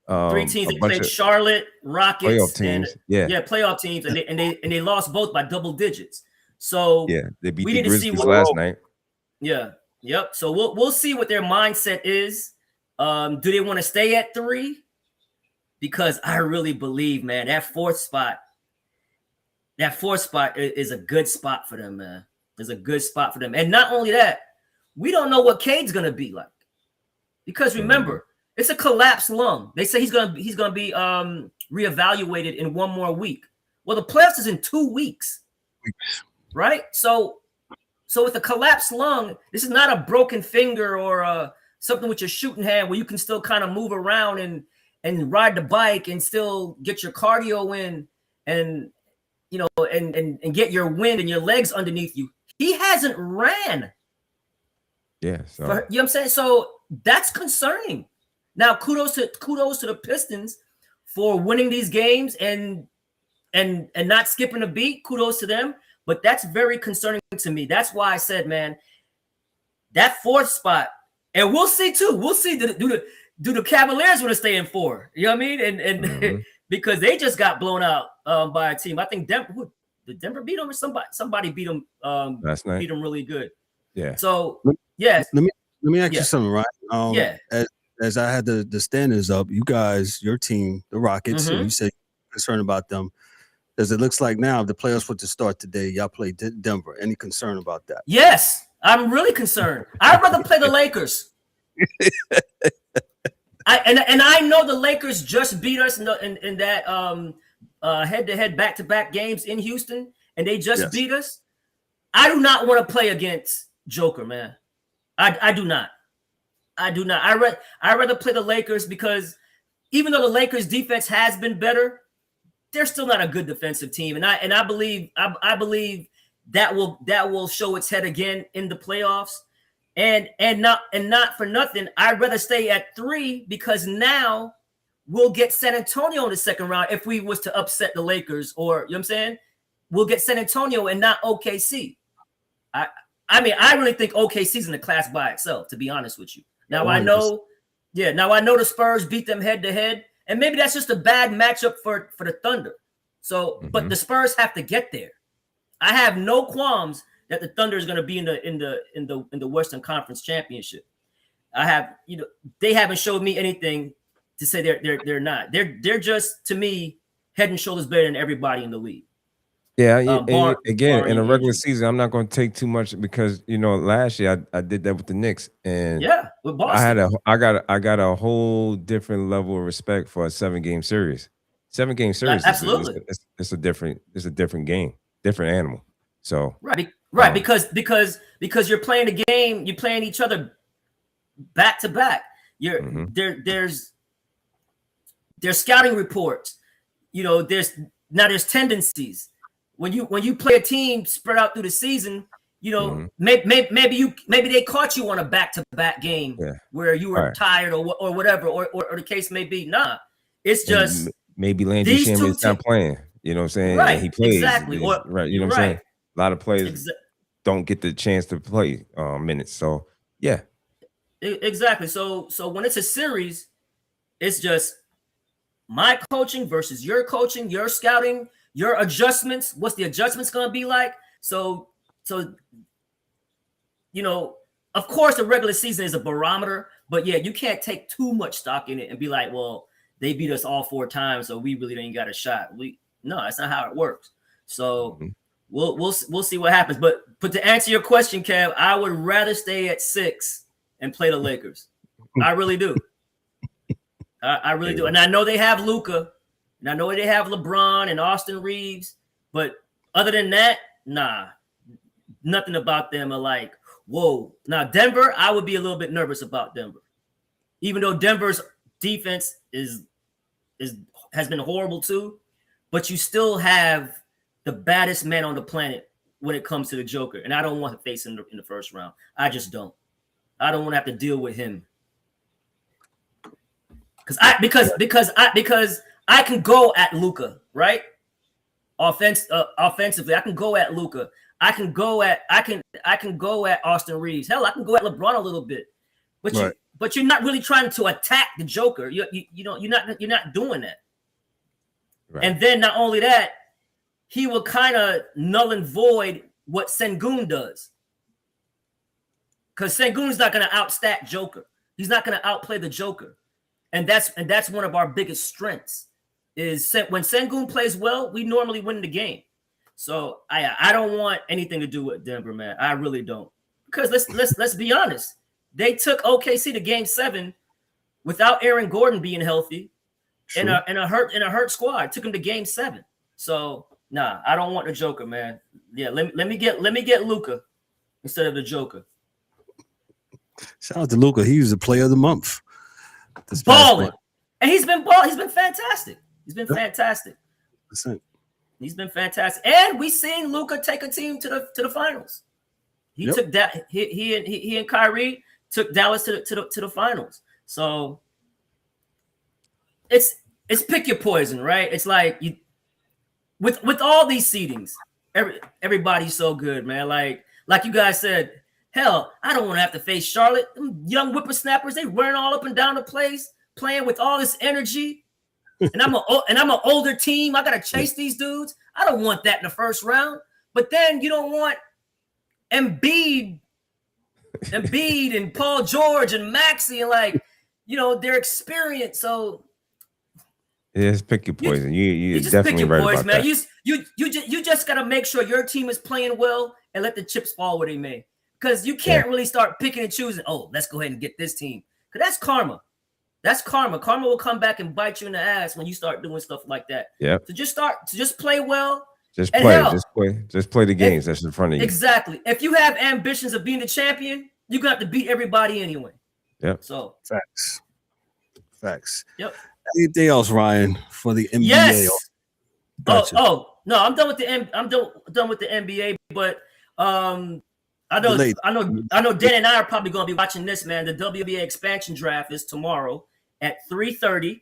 3 teams. They played Charlotte, Rockets, playoff teams. Playoff teams, and they lost both by double digits. So they beat the Grizzlies last night. Yeah, yep. So we'll see what their mindset is. Do they want to stay at 3? Because I really believe, man, that fourth spot is a good spot for them, man. It's a good spot for them. And not only that, we don't know what Cade's gonna be like. Because remember, it's a collapsed lung. They say he's gonna be reevaluated in 1 more week. Well, the playoffs is in 2 weeks. Right? So with a collapsed lung, this is not a broken finger or something with your shooting hand where you can still kind of move around and ride the bike and still get your cardio in and get your wind and your legs underneath you. He hasn't ran. Yeah. So you know what I'm saying? So that's concerning. Now, kudos to the Pistons for winning these games and not skipping a beat. Kudos to them. But that's very concerning to me. That's why I said, man, that 4th spot, and we'll see too. We'll see do the Cavaliers want to stay in 4? You know what I mean? And because they just got blown out by a team. I think did Denver beat them, or somebody beat them last night. Beat them really good. Yeah. So yes. Let me ask you something, right? as I had the standings up, you guys, your team, the Rockets, you said concerned about them. As it looks like now, if the playoffs were to start today, y'all play Denver. Any concern about that? Yes, I'm really concerned. I'd rather play the Lakers. I know the Lakers just beat us in that head-to-head back-to-back games in Houston, and they just beat us. I do not want to play against Joker, man. I do not. I do not. I rather play the Lakers because even though the Lakers defense has been better, they're still not a good defensive team, and I believe that will show its head again in the playoffs. And not for nothing, I'd rather stay at 3 because now we'll get San Antonio in the second round if we was to upset the Lakers, or you know what I'm saying? We'll get San Antonio and not OKC. I mean, I really think OKC's in the class by itself, to be honest with you. Now 100%. I know the Spurs beat them head to head, and maybe that's just a bad matchup for the Thunder. So, but the Spurs have to get there. I have no qualms that the Thunder is going to be in the Western Conference Championship. They haven't showed me anything to say they're not. They're just, to me, head and shoulders better than everybody in the league. Yeah, again, in a regular season, I'm not going to take too much because last year I did that with the Knicks, and with Boston. I got a whole different level of respect for a 7-game series. 7-game series, absolutely, it's a different game, different animal. So right, because you're playing the game, you're playing each other back to back. There's scouting reports, there's tendencies. When you play a team spread out through the season, maybe they caught you on a back-to-back game where you were tired or whatever, or the case may be. Nah, it's just maybe Landry Shaman's not playing. You know what I'm saying? Right, and he plays exactly. Right. You know what I'm saying? A lot of players don't get the chance to play minutes. So yeah, exactly. So when it's a series, it's just my coaching versus your coaching, your scouting, your adjustments. What's the adjustments going to be like? So of course the regular season is a barometer, but yeah, you can't take too much stock in it and be like, well, they beat us all 4 times, so we really ain't got a shot. No, that's not how it works. So we'll see what happens. But to answer your question, Kev, I would rather stay at 6 and play the Lakers. I really do. I really do. And I know they have Luka, and I know they have LeBron and Austin Reeves, but other than that, nah, nothing about them are like, whoa. Now Denver, I would be a little bit nervous about Denver, even though Denver's defense has been horrible too. But you still have the baddest man on the planet when it comes to the Joker, and I don't want to face him in the first round. I just don't. I don't want to have to deal with him because I can go at Luka, right? Offensively, I can go at Luka. I can go at Austin Reeves. Hell, I can go at LeBron a little bit, but you're not really trying to attack the Joker. You're not doing that. Right. And then not only that, he will kind of null and void what Sengun does. Because Sengun's not going to outstat Joker. He's not going to outplay the Joker. And that's one of our biggest strengths is when Sengun plays well, we normally win the game. So I don't want anything to do with Denver, man. I really don't. Because let's be honest. They took OKC to Game 7 without Aaron Gordon being healthy. In a hurt squad. Took him to Game 7. So nah, I don't want the Joker, man. Yeah, let me get Luka instead of the Joker. Shout out to Luka. He was the player of the month. Balling. And he's been fantastic. He's been fantastic. He's been fantastic. And we seen Luka take a team to the finals. He took that. He and Kyrie took Dallas to the finals. So it's pick your poison, right? It's like you with all these seedings, everybody's so good, man. Like you guys said, hell, I don't want to have to face Charlotte. Them young whippersnappers, they running all up and down the place, playing with all this energy. And I'm an older team. I gotta chase these dudes. I don't want that in the first round. But then you don't want Embiid and Paul George and Maxey and their experience. So It's pick your poison. You just definitely pick your right poison, about man. that. You just gotta make sure your team is playing well and let the chips fall where they may. Because you can't really start picking and choosing. Oh, let's go ahead and get this team. Because that's karma. That's karma. Karma will come back and bite you in the ass when you start doing stuff like that. Yeah. So just play well. Just play the games that's in front of you. Exactly. If you have ambitions of being the champion, you're gonna have to beat everybody anyway. Yep. So Facts. Yep. Anything else, Ryan, for the NBA? Yes. Gotcha. Oh no, I'm done with the NBA, but I know Dan and I are probably gonna be watching this, man. The WNBA expansion draft is tomorrow at 3:30.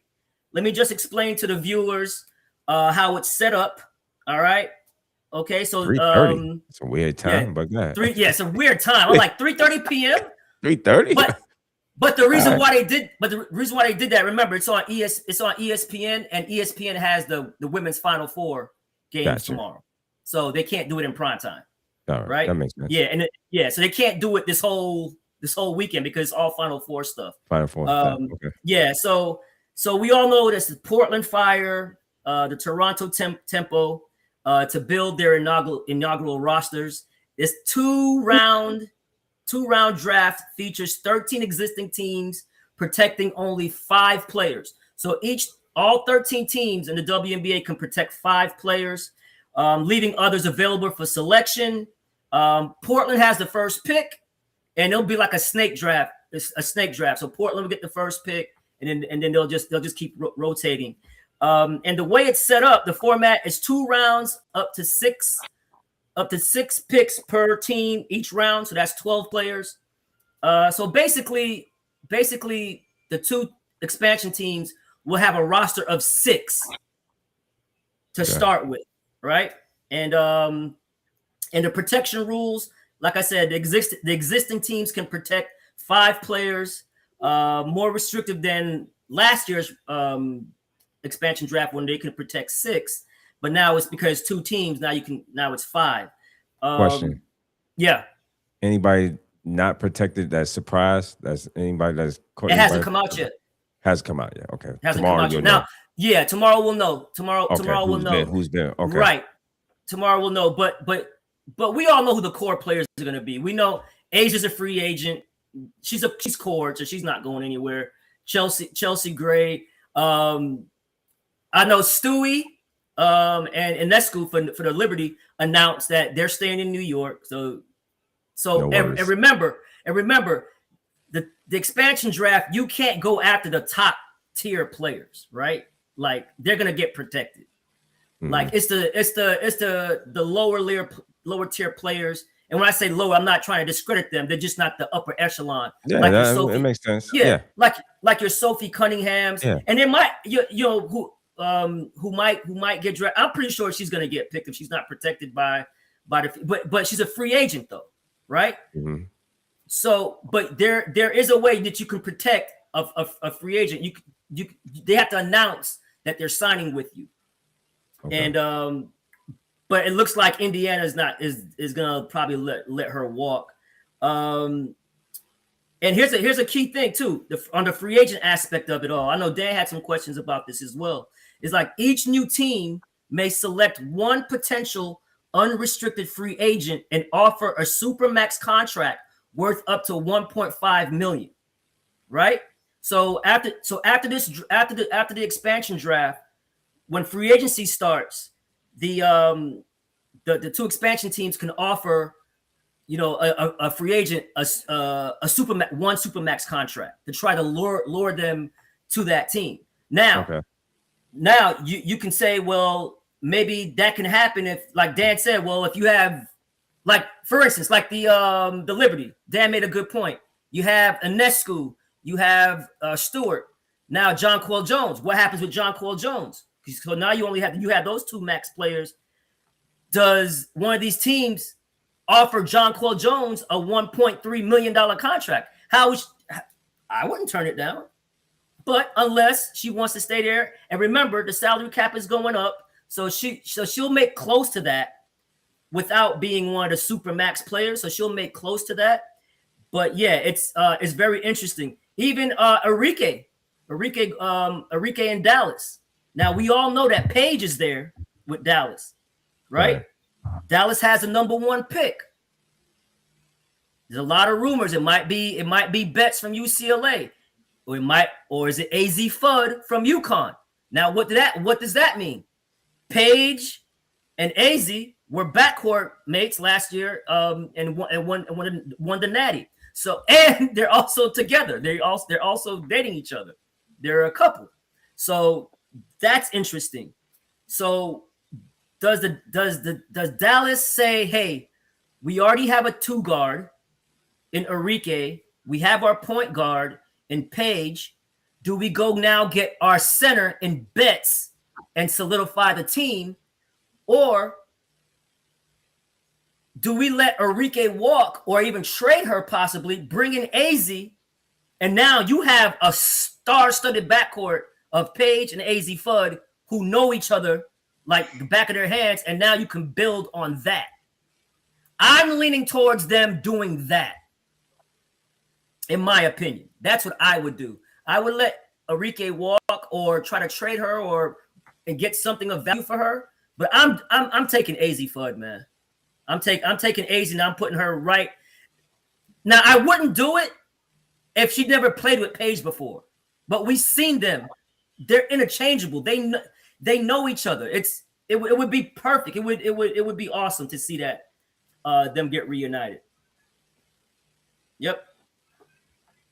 Let me just explain to the viewers how it's set up. All right. Okay, so 3:30. It's a weird time, but go ahead. It's a weird time. I'm like 3:30 p.m. 3:30. But the reason why they did that, remember, it's on ESPN, and ESPN has the women's Final Four games tomorrow, so they can't do it in prime time. Right? That makes sense. Yeah, so they can't do it this whole weekend because it's all Final Four stuff. Final Four. Okay. Yeah, so we all know this is Portland Fire, the Toronto Tempo, to build their inaugural rosters. This two-round draft features 13 existing teams protecting only 5 players. So all 13 teams in the WNBA can protect 5 players, leaving others available for selection. Portland has the first pick, and it'll be like a snake draft. So Portland will get the first pick, and then they'll just keep rotating. And the way it's set up, the format is 2 rounds, up to 6 picks per team each round. So that's 12 players. So basically the 2 expansion teams will have a roster of 6 to start with, right? And the protection rules, like I said, the existing teams can protect 5 players, more restrictive than last year's expansion draft when they could protect 6. But now it's because 2 teams. Now it's 5. Question. Yeah. Anybody not protected that's surprised? That's anybody that's caught. It hasn't come out yet. Has come out yet. Okay. Hasn't come out yet. Now, yeah, tomorrow we'll know. Tomorrow we'll know who's been. Okay. Right. Tomorrow we'll know. But we all know who the core players are going to be. We know Asia's a free agent. She's core, so she's not going anywhere. Chelsea Gray. I know Stewie and Nescu for the Liberty announced that they're staying in New York. So and remember the expansion draft, you can't go after the top tier players, right? Like they're gonna get protected. Mm-hmm. Like it's the lower tier players. And when I say lower, I'm not trying to discredit them. They're just not the upper echelon. Yeah, like it makes sense. Yeah, like your Sophie Cunninghams, and there might who might get drafted. I'm pretty sure she's gonna get picked if she's not protected by but she's a free agent though, right? Mm-hmm. So, but there is a way that you can protect a free agent. They have to announce that they're signing with you, and but it looks like Indiana is gonna probably let her walk. And here's a key thing too, on the free agent aspect of it all. I know Dan had some questions about this as well. It's like each new team may select one potential unrestricted free agent and offer a supermax contract worth up to $1.5 million. Right? So after the expansion draft, when free agency starts, the 2 expansion teams can offer, a free agent a supermax contract to try to lure them to that team. Now you can say, well, maybe that can happen if, like Dan said, well, if you have, like, for instance, like the Liberty, Dan made a good point. You have Ionescu, you have Stewart, now Jonquel Jones. What happens with Jonquel Jones? So now you have those 2 max players. Does one of these teams offer Jonquel Jones a $1.3 million contract? I wouldn't turn it down. But unless she wants to stay there, and remember the salary cap is going up, so she'll make close to that without being one of the super max players. So she'll make close to that. But yeah, it's very interesting. Even Enrique in Dallas. Now we all know that Paige is there with Dallas, right? Dallas has a #1 pick. There's a lot of rumors. It might be Betts from UCLA, or is it AZ Fudd from UConn? Now what does that mean? Paige and AZ were backcourt mates last year, and won the Natty. So, and they're also together. They're also dating each other. They're a couple. So that's interesting. So does Dallas say, hey, we already have a 2 guard in Enrique. We have our point guard in Paige. Do we go now get our center in Betts and solidify the team? Or do we let Enrique walk or even trade her possibly, bring in AZ, and now you have a star-studded backcourt of Paige and AZ Fudd who know each other like the back of their hands, and now you can build on that. I'm leaning towards them doing that, in my opinion. That's what I would do. I would let Enrique walk or try to trade her and get something of value for her. But I'm taking AZ Fudd, man. I'm taking AZ and I'm putting her right. Now, I wouldn't do it if she never played with Paige before. But we've seen them. They're interchangeable. They know each other. It would be perfect. It would be awesome to see that them get reunited. Yep.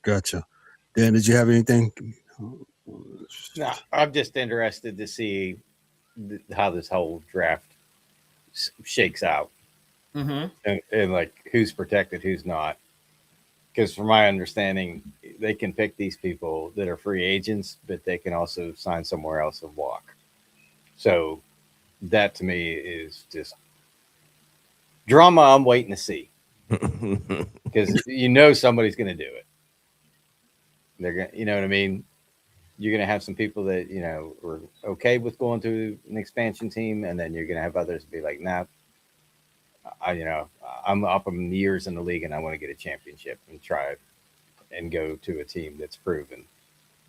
Gotcha. Dan, did you have anything? No, I'm just interested to see how this whole draft shakes out. Mm-hmm. And like who's protected, who's not. Because from my understanding, they can pick these people that are free agents, but they can also sign somewhere else and walk. So that to me is just drama I'm waiting to see. Because somebody's going to do it. They're going to, you know what I mean? You're going to have some people that, are okay with going to an expansion team, and then you're going to have others be like, nah, I'm up in years in the league and I want to get a championship and try it and go to a team that's proven.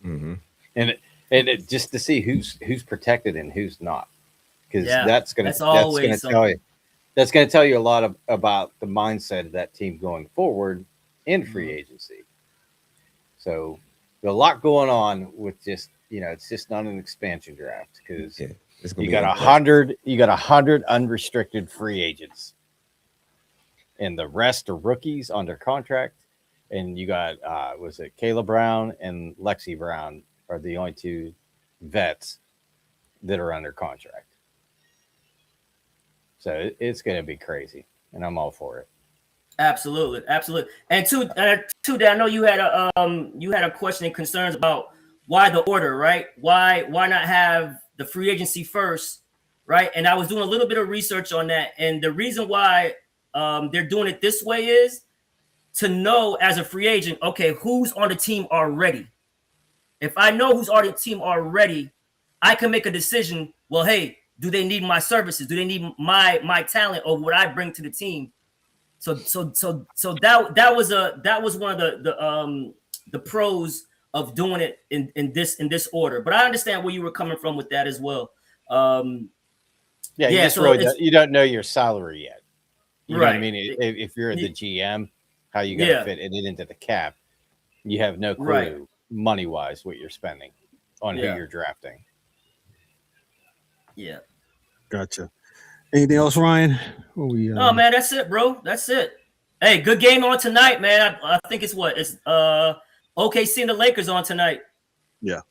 Mm-hmm. And it just to see who's protected and who's not, because that's going to tell you a lot about the mindset of that team going forward in free agency. So there's a lot going on with just, it's just not an expansion draft because you got 100 unrestricted free agents. And the rest are rookies under contract. And you got, was it Kayla Brown and Lexi Brown are the only 2 vets that are under contract. So it's going to be crazy. And I'm all for it. Absolutely. And two, I know you had a question and concerns about why the order, right? Why not have the free agency first, right? And I was doing a little bit of research on that. And the reason why they're doing it this way is to know as a free agent, okay, who's on the team already. If I know who's on the team already, I can make a decision. Well, hey, do they need my services? Do they need my talent or what I bring to the team? So that was one of the pros of doing it in this order. But I understand where you were coming from with that as well. You don't know your salary yet. You know what I mean? If you're the GM, how you got to fit it into the cap, you have no clue money-wise what you're spending on who you're drafting. Yeah. Gotcha. Anything else, Ryan? No, man, that's it, bro. That's it. Hey, good game on tonight, man. I think it's OKC and the Lakers on tonight. Yeah.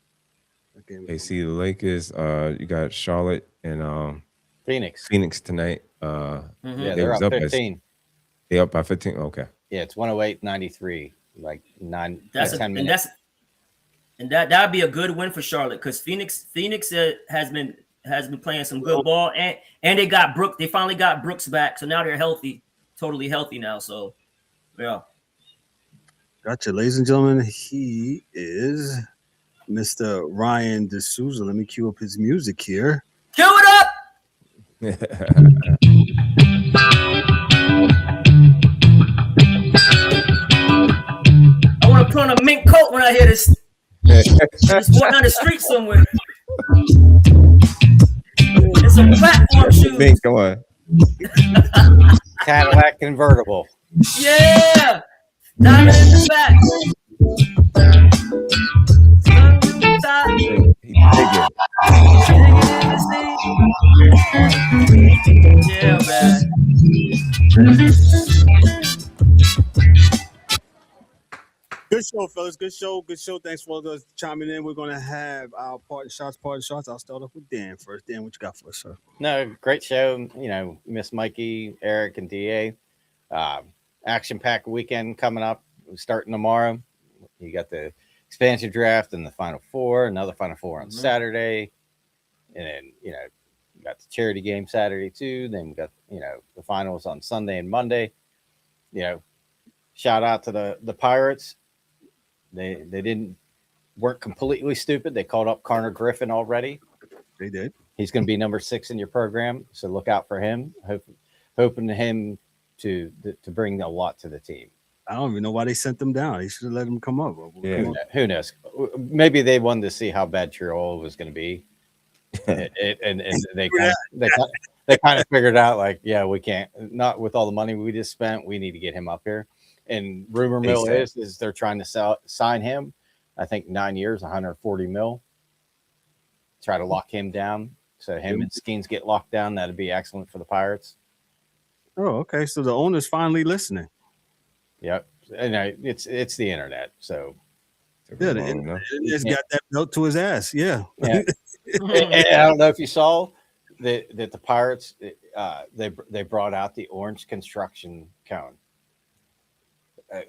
OKC, the Lakers. You got Charlotte and Phoenix tonight. They're up 15. They up by 15. Okay. Yeah, it's 108-93. Like 10 minutes. And that'd be a good win for Charlotte because Phoenix has been playing some good ball and they got Brooks. They finally got Brooks back, so now they're healthy, totally healthy now. So, yeah. Gotcha, ladies and gentlemen. He is Mr. Ryan D'Souza. Let me cue up his music here. Cue it up. I want to put on a mink coat. out when I hear this. Just walk down the street somewhere. It's a platform shoe. Big, come on. Cadillac convertible. Yeah. Diamond in the back. He digging. Yeah, man. Good show, fellas. Good show. Good show. Thanks for those chiming in. We're gonna have our parting shots. I'll start off with Dan first. Dan, what you got for us, sir? No, great show. You know, Miss Mikey, Eric, and DA. Action-packed weekend coming up. Starting tomorrow. You got the expansion draft and the Final Four. Another Final Four on Saturday, and then you got the charity game Saturday too. Then we got the finals on Sunday and Monday. Shout out to the Pirates. They weren't completely stupid. They called up Connor Griffin already. They did. He's going to be number 6 in your program, so look out for him. Hoping to him to bring a lot to the team. I don't even know why they sent them down. They should have let them come up. Yeah. Who knows? Maybe they wanted to see how bad Treliving was going to be, and they kind of figured out like, yeah, we can't. Not with all the money we just spent. We need to get him up here. And rumor mill is they're trying to sign him. I think 9 years, 140 mil. Try to lock him down. So him and Skeens get locked down. That'd be excellent for the Pirates. Oh, okay. So the owner's finally listening. Yep. And it's the internet. So Yeah, he's got that belt to his ass. Yeah. and I don't know if you saw that the Pirates they brought out the orange construction cone.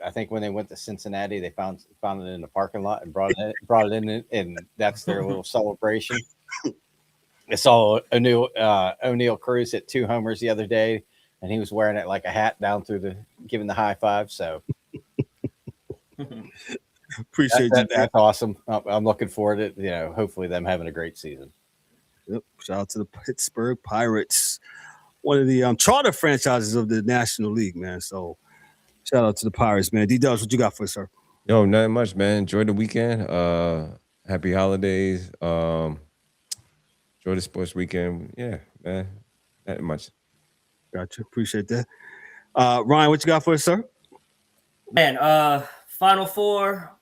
I think when they went to Cincinnati, they found it in the parking lot and brought it in, and that's their little celebration. I saw O'Neal Cruz hit 2 homers the other day, and he was wearing it like a hat down through giving the high five. So appreciate you. That's awesome. I'm looking forward to hopefully them having a great season. Yep. Shout out to the Pittsburgh Pirates, one of the charter franchises of the National League, man. So shout out to the Pirates, man. D-Dubs, what you got for us, sir? Yo, nothing much, man. Enjoy the weekend. Happy holidays. Enjoy the sports weekend. Yeah, man. Nothing much. Gotcha. Appreciate that. Ryan, what you got for us, sir? Man, Final Four,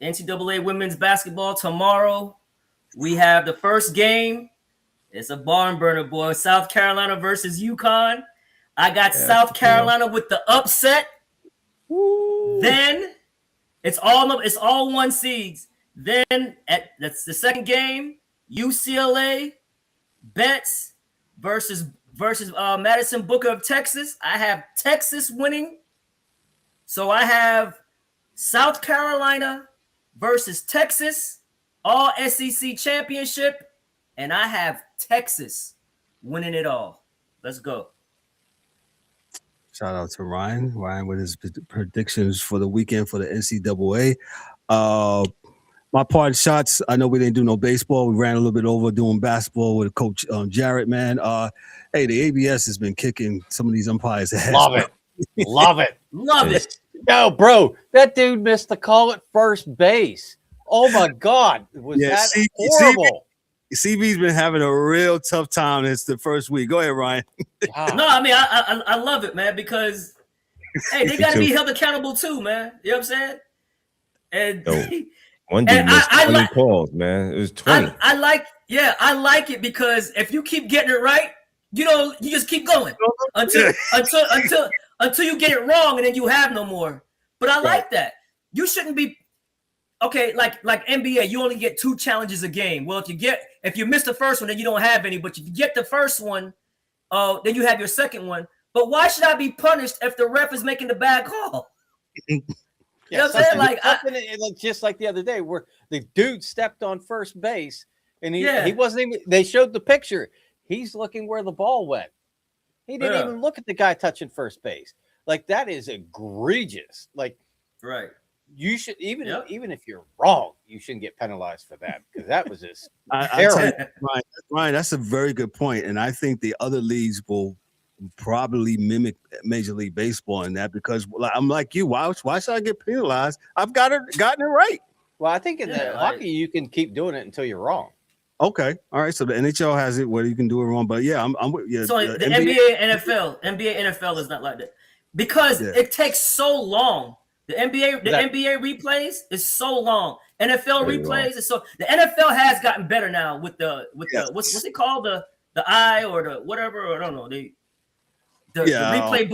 NCAA women's basketball tomorrow. We have the first game. It's a barn burner, boy. South Carolina versus UConn. I got South Carolina with the upset. Woo. Then it's all 1 seeds. Then that's the second game. UCLA Bets versus Madison Booker of Texas. I have Texas winning. So I have South Carolina versus Texas, all SEC championship, and I have Texas winning it all. Let's go. Shout out to Ryan. Ryan with his predictions for the weekend for the NCAA. My part shots, I know we didn't do no baseball. We ran a little bit over doing basketball with Coach Jarrett, man. Hey, the ABS has been kicking some of these umpires' ass. Love it. Love it. Love it. No, bro, that dude missed the call at first base. Oh, my God. Was that horrible? CB's been having a real tough time. It's the first week. Go ahead, Ryan. No, I mean, I love it, man, because, hey, they got to be held accountable too, man. You know what I'm saying? And one dude missed 20 calls, man. It was 20. I like it because if you keep getting it right, you just keep going until you get it wrong, and then you have no more. But I like that. You shouldn't be okay. Like NBA, you only get 2 challenges a game. Well, if you miss the first one, then you don't have any. But if you get the first one, then you have your second one. But why should I be punished if the ref is making the bad call? You know what I'm saying? Like just like the other day where the dude stepped on first base and he wasn't even, they showed the picture. He's looking where the ball went. He didn't even look at the guy touching first base. Like that is egregious. Like, right. You should even if you're wrong, you shouldn't get penalized for that because that was just terrible. Ryan, that's a very good point. And I think the other leagues will probably mimic Major League Baseball in that because I'm like you. Why should I get penalized? I've gotten it right. Well, I think in the hockey you can keep doing it until you're wrong. Okay, all right. So the NHL has it where you can do it wrong, but yeah, I'm yeah. So the NBA, NFL is not like that because it takes so long. The NBA replays is so long. NFL replays is so. The NFL has gotten better now with the what's it called, the eye or the whatever, I don't know, the replay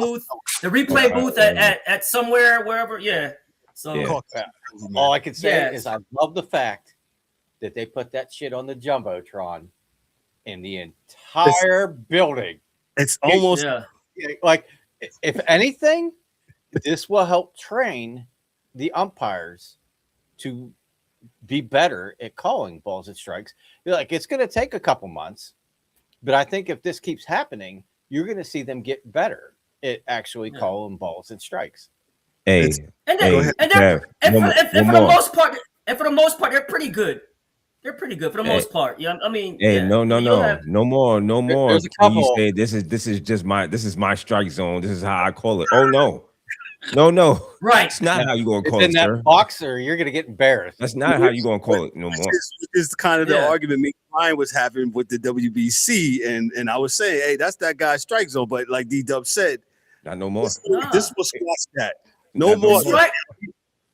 booth, at somewhere, wherever. Yeah. So all I can say is I love the fact that they put that shit on the Jumbotron in the entire building. It's almost like, if anything, this will help train the umpires to be better at calling balls and strikes. Like, it's going to take a couple months, but I think if this keeps happening, you're going to see them get better at actually calling balls and strikes. For the most part, they're pretty good. They're pretty good for the most part. Yeah, I mean, no more. There's a couple. You say this is my strike zone. This is how I call it. Oh no, right? It's not how you gonna call it. In that boxer, you're gonna get embarrassed. That's not how you gonna call it no more. It's kind of the argument me and Ryan was having with the WBC, and I was saying, hey, that's that guy's strike zone. But like D-Dub said, not no more. This will squash that. No more. Right.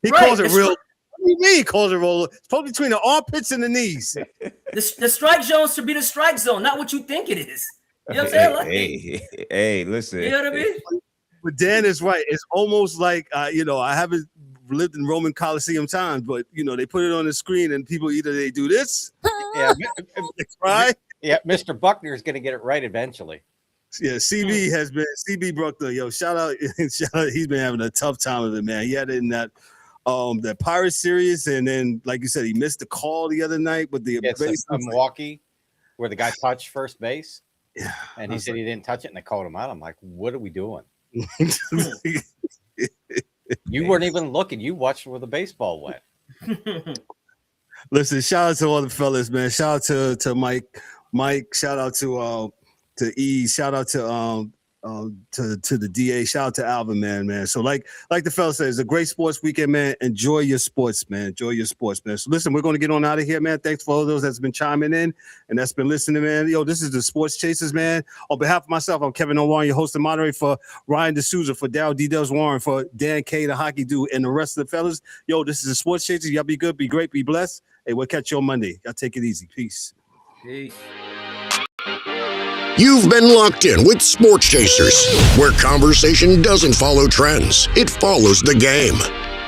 He calls it real. What do you mean he calls it roll? It's probably between the armpits and the knees. The strike zone should be the strike zone, not what you think it is. You know what I'm saying? Hey, listen. You know what I mean? But Dan is right. It's almost like I haven't lived in Roman Coliseum times, but they put it on the screen and people either they do this, they cry. Yeah, Mr. Buckner is going to get it right eventually. Yeah, CB brought the shout out. He's been having a tough time with it, man. He had it in that Pirates series, and then like you said, he missed the call the other night with the base Milwaukee, where the guy touched first base. Yeah, and he said he didn't touch it, and they called him out. I'm like, what are we doing? You weren't even looking. You watched where the baseball went. Listen, shout out to all the fellas, man. Shout out to Mike. Shout out to E. Shout out to the DA. Shout out to Alvin, man. So like the fella said, it's a great sports weekend, man. Enjoy your sports, man. So listen, we're going to get on out of here, man. Thanks for all those that's been chiming in and that's been listening, man. This is the Sports Chasers, man. On behalf of myself, I'm Kevin O'Warren, your host and moderator, for Ryan D'Souza, for Darryl D-Dubs Warren, for Dan K, the hockey dude, and the rest of the fellas. This is the Sports Chasers. Y'all be good, be great, be blessed. Hey, we'll catch you on Monday. Y'all take it easy. Peace. You've been locked in with Sports Chasers, where conversation doesn't follow trends, it follows the game.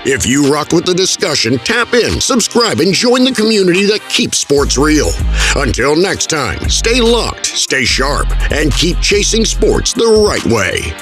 If you rock with the discussion, tap in, subscribe, and join the community that keeps sports real. Until next time, stay locked, stay sharp, and keep chasing sports the right way.